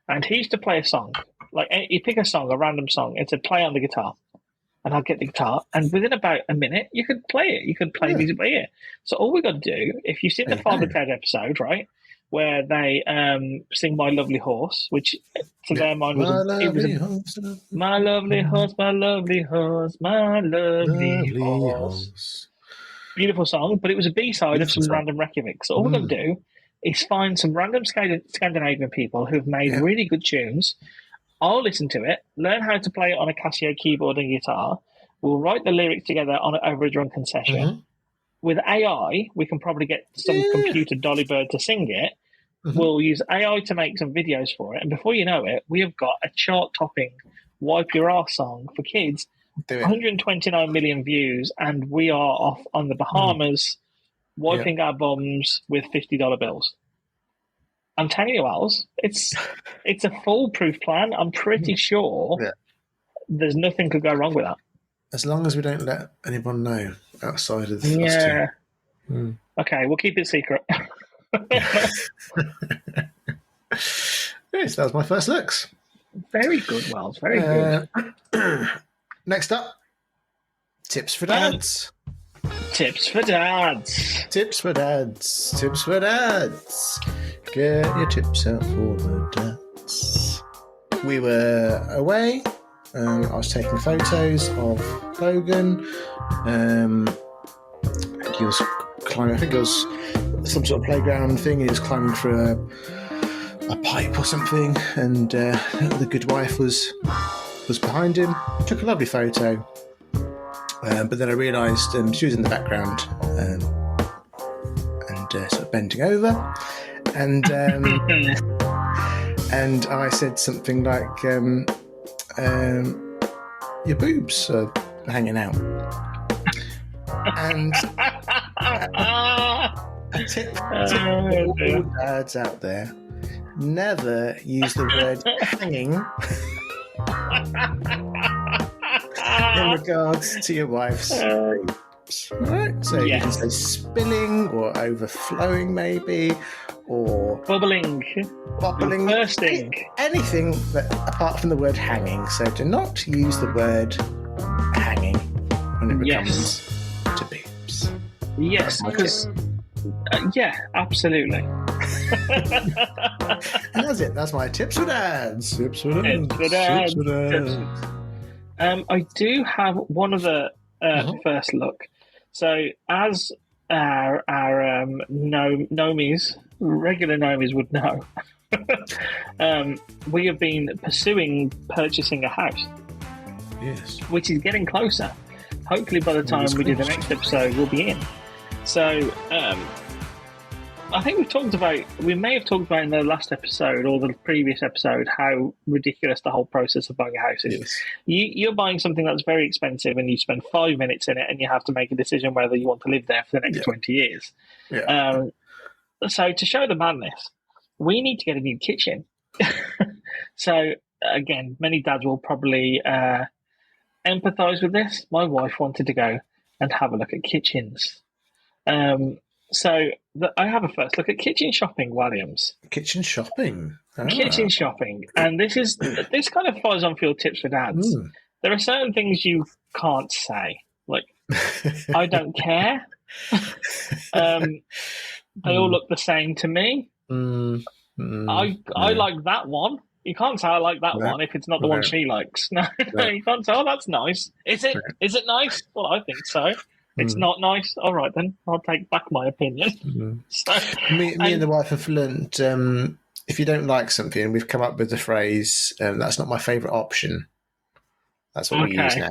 and he used to play a song. Like, he'd pick a random song, and said, play on the guitar. And I'd get the guitar, and within about a minute, you could play it. You could play music by ear. So all we got to do, if you've seen the Father Ted episode, right, where they sing "My Lovely Horse," which to their mind was my lovely horse, my lovely horse, my lovely horse. Beautiful song, but it was a B-side of some random Reykjavik. So all we're going to do is find some random Scandinavian people who've made really good tunes. I'll listen to it, learn how to play it on a Casio keyboard and guitar. We'll write the lyrics together over a drunken session. Mm-hmm. With AI, we can probably get some computer dolly bird to sing it. Mm-hmm. We'll use AI to make some videos for it. And before you know it, we have got a chart-topping wipe your ass song for kids. 129 million views, and we are off on the Bahamas wiping our bums with $50 bills. I'm telling you, Als, it's a foolproof plan. I'm pretty sure there's nothing could go wrong with that. As long as we don't let anyone know outside of us two. Okay, we'll keep it secret. Yes, that was my first looks. Very good, Wells. Very good. Next up, tips for dads. Tips for dads. Tips for dads. Tips for dads. Get your tips out for the dads. We were away. I was taking photos of Logan. He was climbing. I think it was some sort of playground thing. He was climbing through a pipe or something, and the good wife was behind him. Took a lovely photo. But then I realised she was in the background and sort of bending over, and and I said something like, "Your boobs are hanging out." And a tip for all dads out there: never use the word "hanging" In regards to your wife's droops. Right? So you can say spilling or overflowing, maybe, or bubbling, bursting. Anything that, apart from the word hanging. So do not use the word hanging when it comes to boobs. Yes, because yeah, absolutely. And that's it. That's my tips for dads. I do have one of the first look. So as our nomies, regular nomies would know, we have been purchasing a house. Yes. Which is getting closer. Hopefully by the time we do the next episode, we'll be in. So I think we may have talked about in the last episode or the previous episode how ridiculous the whole process of buying a house is. Yes. You're buying something that's very expensive and you spend 5 minutes in it and you have to make a decision whether you want to live there for the next 20 years. Yeah. So to show the madness, we need to get a new kitchen. So again, many dads will probably empathise with this. My wife wanted to go and have a look at kitchens. So I have a first look at kitchen shopping, Williams. Kitchen shopping? Kitchen shopping. And this kind of follows on for your tips for dads. There are certain things you can't say. Like, I don't care. They all look the same to me. I like that one. You can't say I like that one if it's not the one she likes. No, you can't say, oh, that's nice. Is it? Is it nice? Well, I think so. It's not nice. All right, then. I'll take back my opinion. So, me and the wife have learned, if you don't like something, we've come up with the phrase, that's not my favourite option. That's what we use now.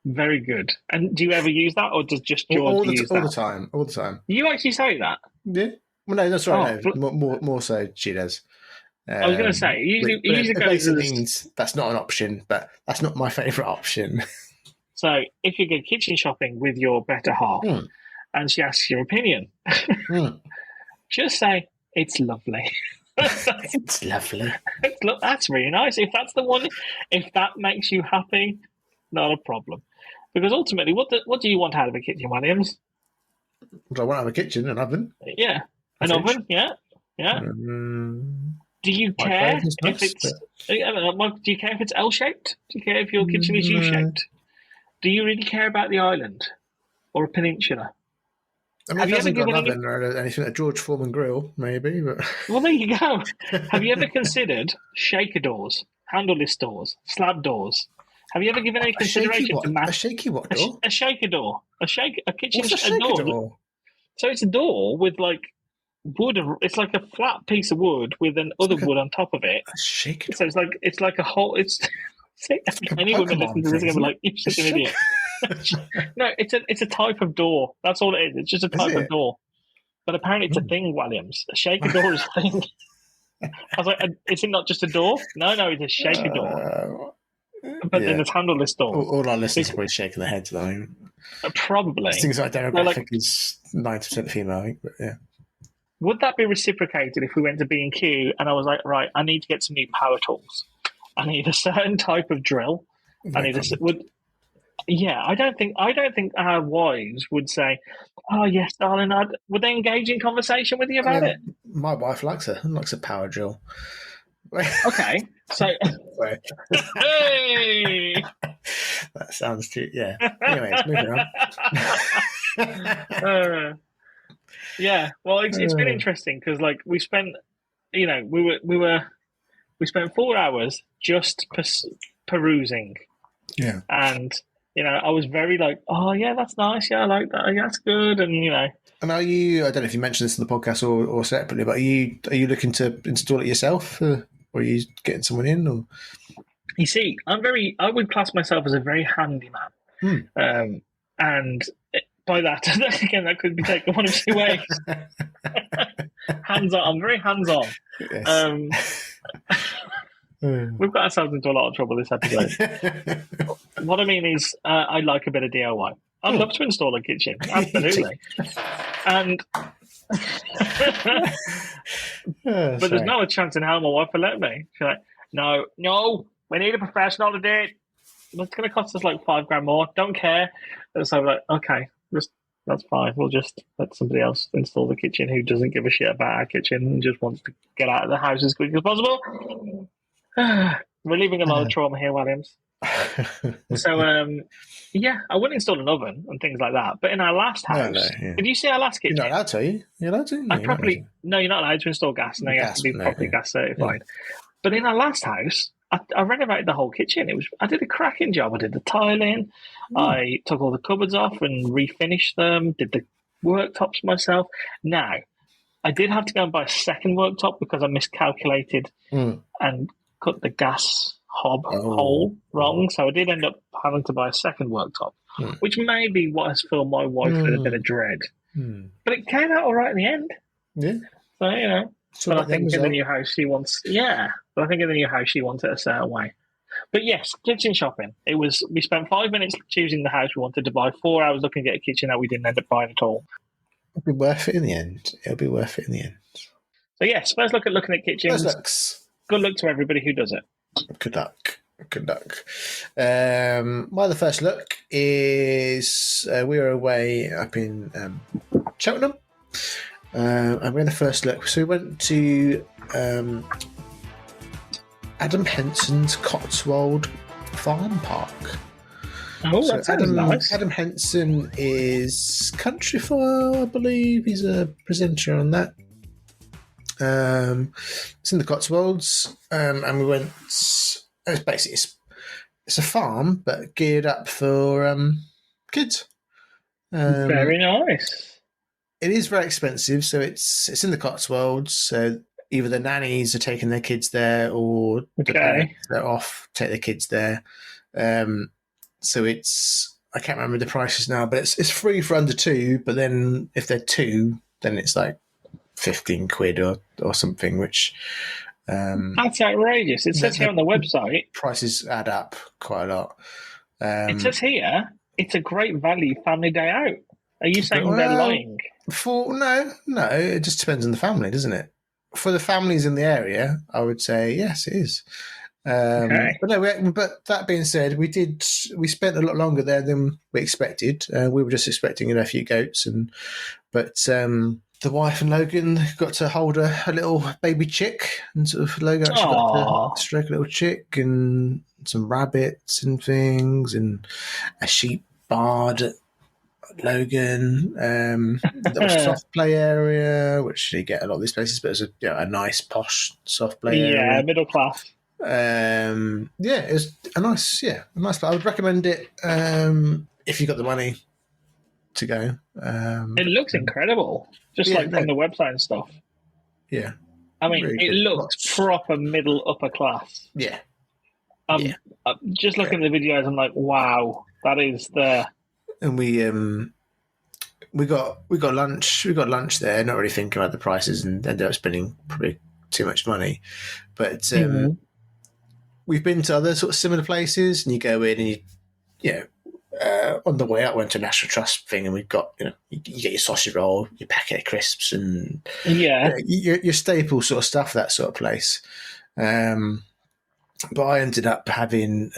Very good. And do you ever use that, or does just George use that? All the time. You actually say that? Yeah. Well, no, that's right. No. More so she does. I was going to say, it usually goes means that's not an option, but that's not my favourite option. So if you go kitchen shopping with your better half and she asks your opinion, just say, it's lovely. It's lovely. That's really nice. If that's the one, if that makes you happy, not a problem. Because ultimately, what do you want out of a kitchen, Williams? I want to have a kitchen, an oven. Yeah. An oven, yeah. Do you care if it's... Do you care if it's L-shaped? Do you care if your kitchen is U-shaped? Do you really care about the island or a peninsula? I mean, it hasn't got an oven or anything, a George Foreman grill, maybe. But well, there you go. Have you ever considered shaker doors, handleless doors, slab doors? Have you ever given any consideration to a shaky what door? A shaker door. A kitchen What's a shaker door? So it's a door with like wood. It's like a flat piece of wood with other wood on top of it. A shaker door. So it's like a whole. Any women listen to this are going to be like, you're such an idiot. No, it's a type of door. That's all it is. It's just a type of door. But apparently it's a thing, Williams. A shaker door is a thing. I was like, is it not just a door? No, it's a shaker door. But then it's handleless door. All our listeners are probably shaking their heads at the moment. Probably. Things like demographic is 90% female, I think, but yeah. Would that be reciprocated if we went to B&Q and I was like, right, I need to get some new power tools. I need a certain type of drill. I don't think our wives would say, "Oh yes, darling." Would they engage in conversation with you about it? My wife likes a power drill. Okay, so hey, that sounds too. Yeah. Anyways, moving on. Yeah. Well, it's been interesting because like we spent, we spent 4 hours just perusing. Yeah. And, I was very like, oh, yeah, that's nice. Yeah, I like that. Yeah, that's good. And, And are you, I don't know if you mentioned this in the podcast or separately, but are you looking to install it yourself? Or are you getting someone in? Or? You see, I would class myself as a very handy man. And by that, again, that could be taken one of two ways. Hands-on. I'm very hands-on. Yes. We've got ourselves into a lot of trouble this episode. What I mean is, I like a bit of DIY. I'd love to install a kitchen, absolutely. And but there's not a chance in hell my wife will let me. She's like, no, we need a professional to do it. It's going to cost us like $5,000 more. Don't care. And so I'm like, okay, that's fine. We'll just let somebody else install the kitchen who doesn't give a shit about our kitchen and just wants to get out of the house as quick as possible. We're leaving a lot of trauma here, Williams. So, I wouldn't install an oven and things like that. But in our last house, did you see our last kitchen? You're not allowed to. You're allowed to. No, you're not allowed to install gas. No, you have to be properly gas certified. Yeah. But in our last house, I renovated the whole kitchen. I did a cracking job. I did the tiling. I took all the cupboards off and refinished them. Did the worktops myself. Now, I did have to go and buy a second worktop because I miscalculated and cut the gas hob hole wrong. So I did end up having to buy a second worktop, which may be what has filled my wife with a bit of dread. But it came out all right in the end. Yeah. So, but I think in the new house she wants, but I think in the new house she wants it a certain way. But yes, kitchen shopping. We spent 5 minutes choosing the house we wanted to buy, 4 hours looking at a kitchen that we didn't end up buying at all. It'll be worth it in the end. So yes, first look at looking at kitchens. First looks. Good luck to everybody who does it. Good luck. My other first look is we were away up in Cheltenham. And we had a first look. So we went to Adam Henson's Cotswold Farm Park. Oh, that sounds nice. Adam Henson is Countryfile, I believe. He's a presenter on that. It's in the Cotswolds, and we went. It's a farm, but geared up for kids. Very nice. It is very expensive, so it's in the Cotswolds. So either the nannies are taking their kids there, or they're off, take their kids there. So I can't remember the prices now, but it's free for under 2. But then if they're 2, then it's like £15 or something, which that's outrageous. It says here on the website prices add up quite a lot. It says here it's a great value family day out. Are you saying they're lying? No, it just depends on the family, doesn't it? For the families in the area, I would say yes, it is. But that being said, we spent a lot longer there than we expected. We were just expecting a few goats, but the wife and Logan got to hold a little baby chick, and sort of Logan actually got to stroke a little chick and some rabbits and things, and a sheep barred Logan. There was a soft play area, which you get a lot of these places, but it was a nice posh soft play area. Yeah, middle class. It was a nice play. I would recommend it if you got the money to go. It looks incredible, just from the website and stuff. Yeah, I mean, really it looks proper middle upper class. Yeah. Just looking at the videos, I'm like, wow, that is the. And we got lunch. We got lunch there, not really thinking about the prices, and ended up spending probably too much money. But we've been to other sort of similar places, and you go in and on the way out, went to a National Trust thing, and we've got you get your sausage roll, your packet of crisps, and your staple sort of stuff, that sort of place. But I ended up having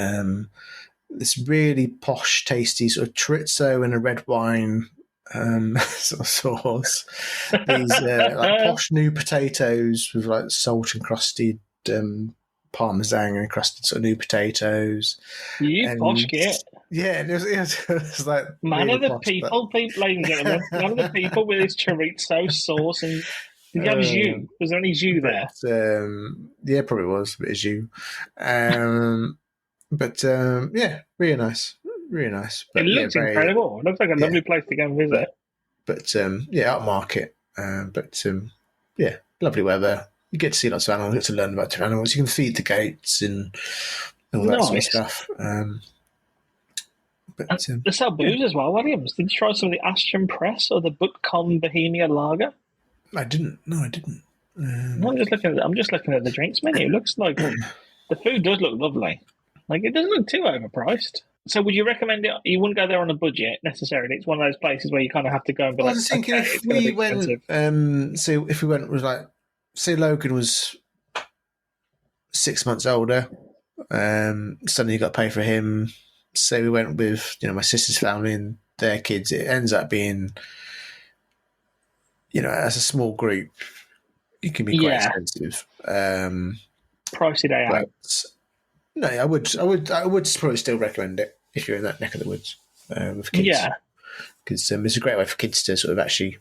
this really posh, tasty sort of chorizo and a red wine sort of sauce. These posh new potatoes with salt encrusted parmesan encrusted sort of new potatoes. Posh git. Yeah, it was like man really of the posh, people, ladies and gentlemen, man of the people with his chorizo sauce and. Did you have jus? Was there any jus there? Yeah, probably was a bit of jus. Really nice. Really nice. But, it looks incredible. It looks like a lovely place to go and visit. But upmarket. Lovely weather. You get to see lots of animals, you get to learn about different animals. You can feed the goats and all that sort of stuff. They sell booze as well, Williams. Did you try some of the Astron Press or the Butcom Bohemia Lager? I didn't. No, I didn't. I'm just looking at the drinks menu. It looks like the food does look lovely. Like, it doesn't look too overpriced. So would you recommend it? You wouldn't go there on a budget necessarily. It's one of those places where you kind of have to go and be I was thinking if we went, so if we went with say Logan was 6 months older, Suddenly you got to pay for him. So we went with my sister's family and their kids. It ends up being, as a small group, it can be quite expensive. Pricey day out. No, I would probably still recommend it if you're in that neck of the woods with kids. Yeah, because it's a great way for kids to sort of actually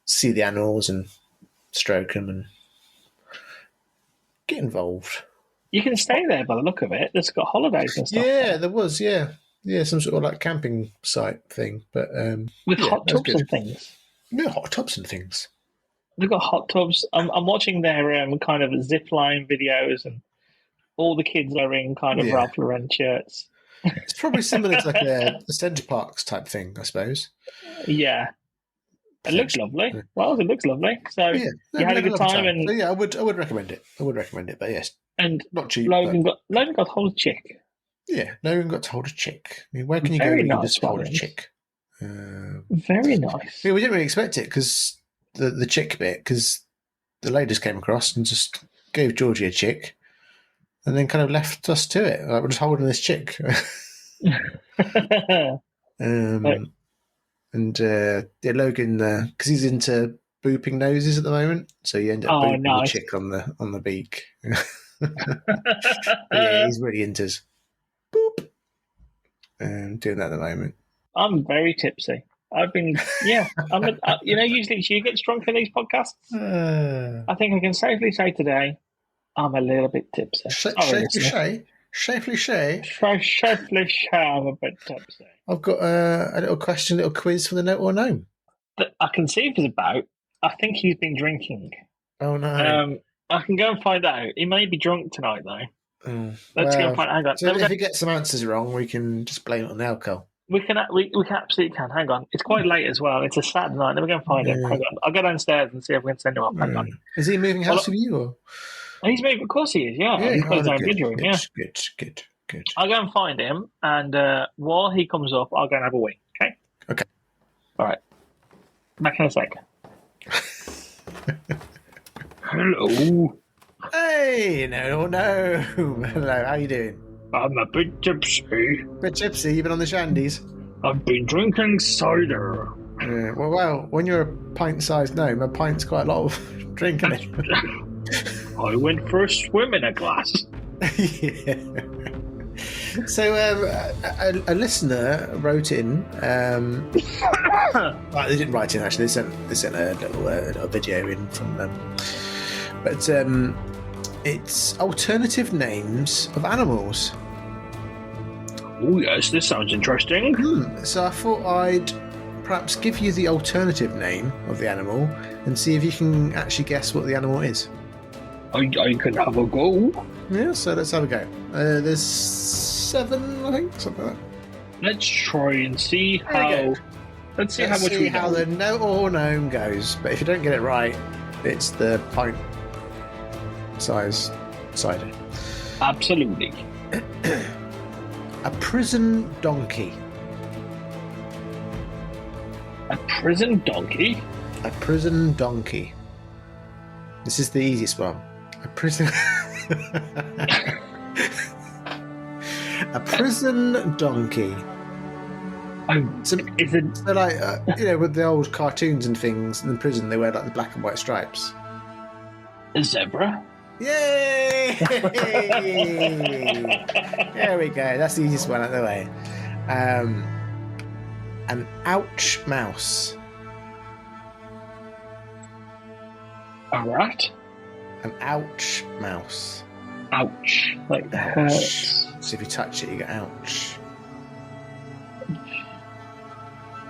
see the animals and stroke them and get involved. You can stay there by the look of it. It's got holidays and stuff. Yeah, there was. Yeah, some sort of like camping site thing, but with hot tubs and things. Yeah, hot tubs and things. They've got hot tubs. I'm watching their kind of zip line videos, and all the kids wearing kind of Ralph Lauren shirts. It's probably similar to like a Centre Parks type thing, I suppose. Yeah. It looks lovely. Well, it looks lovely. So you had a good time. And so, yeah, I would recommend it. But yes. And not cheap. Logan got to hold a chick. Yeah, Logan got to hold a chick. I mean, where can you go when you just hold a chick? Very nice. Yeah, we didn't really expect it because the chick bit, because the ladies came across and just gave Georgie a chick and then kind of left us to it. Like, we're just holding this chick. Logan, because he's into booping noses at the moment, so you end up booping the chick on the beak. Yeah, he's really into boop. Doing that at the moment. I'm very tipsy. I've been, usually you get drunk in these podcasts. I think I can safely say today, I'm a little bit tipsy. Safely say. I'm a bit tipsy. I've got a little question, a little quiz for the note or gnome. That I can see if it's about. I think he's been drinking. Oh no. I can go and find out. He may be drunk tonight though. Let's go and find out. Hang on. So if he gets some answers wrong, we can just blame it on the alcohol. We absolutely can. Hang on. It's quite late as well. It's a Saturday night. Let me go and find him. Hang on. I'll go downstairs and see if we can send him up. Hang on. Is he moving house with you? Or? He's moving. Of course he is. Yeah. He's got his own bedroom. Yeah. Good. I'll go and find him, and while he comes up, I'll go and have a wee. Okay. Okay. All right. Back in a sec. Hello. Hey, no. Hello, how you doing? I'm a bit tipsy. Bit tipsy? You've been on the shandies? I've been drinking cider. Well, when you're a pint-sized gnome, a pint's quite a lot of drinking. I went for a swim in a glass. Yeah. So a listener wrote in. Well, they didn't write in actually. They sent a little video in from them. But it's alternative names of animals. Oh yes, this sounds interesting. So I thought I'd perhaps give you the alternative name of the animal and see if you can actually guess what the animal is. I can have a go. Yeah, so let's have a go. There's 7, I think, something like that. Let's try and see how. Let's see how much we how the no or gnome goes. But if you don't get it right, it's the pint size cider. Absolutely. A prison donkey. A prison donkey? A prison donkey. This is the easiest one. A prison... A prison donkey. Is it... So like, with the old cartoons and things in prison, they wear like the black and white stripes. A zebra? Yay! There we go. That's the easiest one out of the way. An ouch mouse. A rat? An ouch mouse. Ouch. Like the hurts. So if you touch it, you get ouch.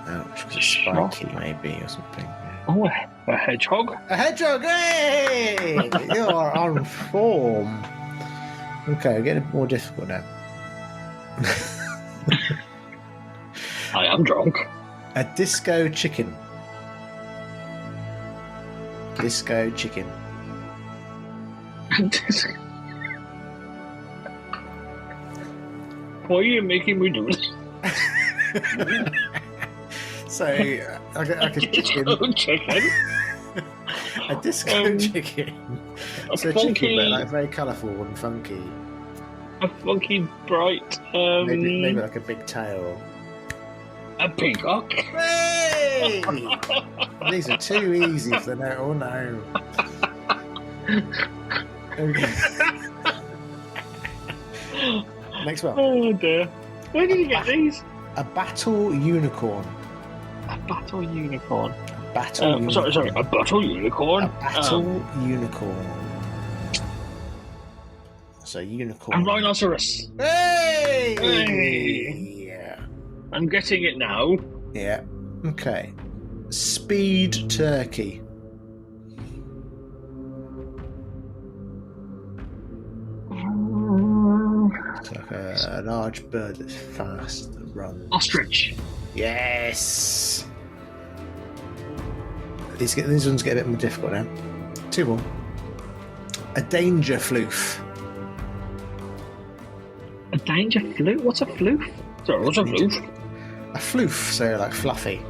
Ouch, because it's spiky maybe or something. Oh, a hedgehog? A hedgehog! Hey! You are on form. Okay, getting a bit more difficult now. I am drunk. A disco chicken. Disco chicken. Why are you making me do this? So, like a disco chicken. A disco chicken. So funky... chicken, but like very colourful and funky. A funky bright. Maybe like a big tail. A peacock. Hey! These are too easy for the oh no. Next one. Oh dear. Where did you get these? A battle unicorn. A battle unicorn. Battle unicorn. Sorry, a battle unicorn. A battle unicorn. So unicorn. A rhinoceros. Hey! Yeah. I'm getting it now. Yeah. Okay. Speed turkey. It's like a large bird that's fast that runs. Ostrich. Yes. These ones get a bit more difficult now. 2 more. A danger floof. A danger floof? What's a floof? Sorry, what's a floof? A floof, so like fluffy.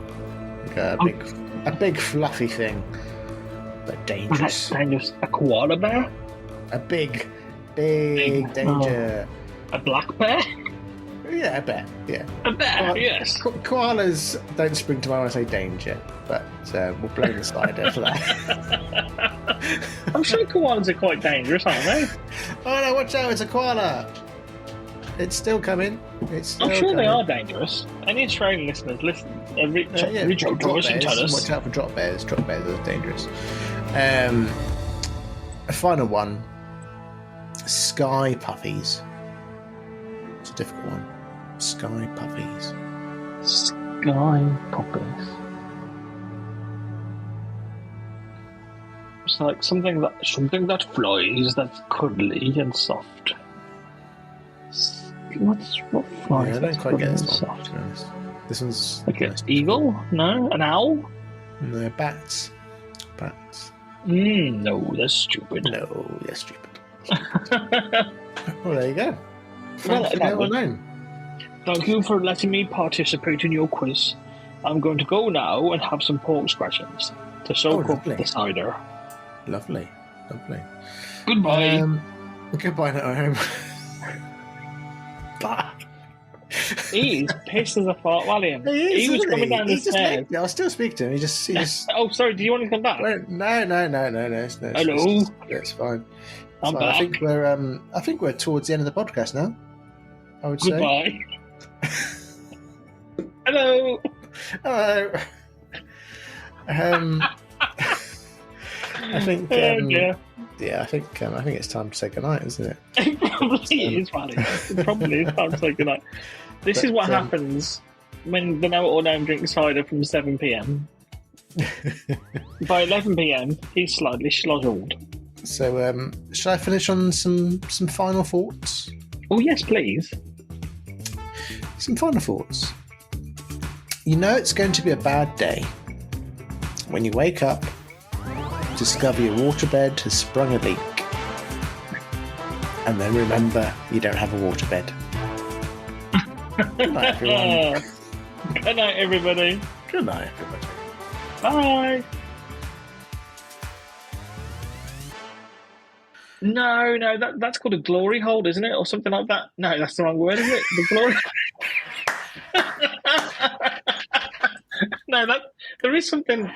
Like a big fluffy thing. But dangerous. That's dangerous. A koala bear? A big danger. A black bear? Yeah, a bear. Yeah. A bear, yes. Koalas don't spring to mind when I say danger, but we'll blow the slider for that. I'm sure koalas are quite dangerous, aren't they? Oh no, watch out, it's a koala! It's still coming. I'm sure they are dangerous. Any Australian listeners, listen. Reach out to us and tell us. Watch out for drop bears. Drop bears are dangerous. A final one. Sky puppies. It's a difficult one. Sky puppies. Sky puppies. It's like something that flies, that's cuddly and soft. What flies? Yeah, I don't quite get this one, soft. to be honest. This one's like an eagle? No, an owl? No, bats. Bats. No, that's stupid. No, they're stupid. Well, there you go. Thank you for letting me participate in your quiz. I'm going to go now and have some pork scratchings to soak up the cider. Lovely. Goodbye. Goodbye now, home. Bye. He's pissed as a fart, William. He was coming down the stairs. I'll still speak to him. He just... Oh, sorry. Do you want to come back? No. Hello. It's fine. I'm back. I think we're towards the end of the podcast now. I would Goodbye. say. Hello. Hello. I think. I think it's time to say goodnight, isn't it? It probably is, William. It probably is time to say goodnight. This is what happens when the Know It All Gnome drinks cider from 7 p.m. By 11 p.m, he's slightly schlozzled. So, shall I finish on some final thoughts? Oh, yes, please. Some final thoughts. You know it's going to be a bad day when you wake up, discover your waterbed has sprung a leak, and then remember you don't have a waterbed. Good night, everyone. Good night, everybody. Good night, everybody. Bye. No, that's called a glory hole, isn't it? Or something like that. No, that's the wrong word, is it? The glory... No, there is something...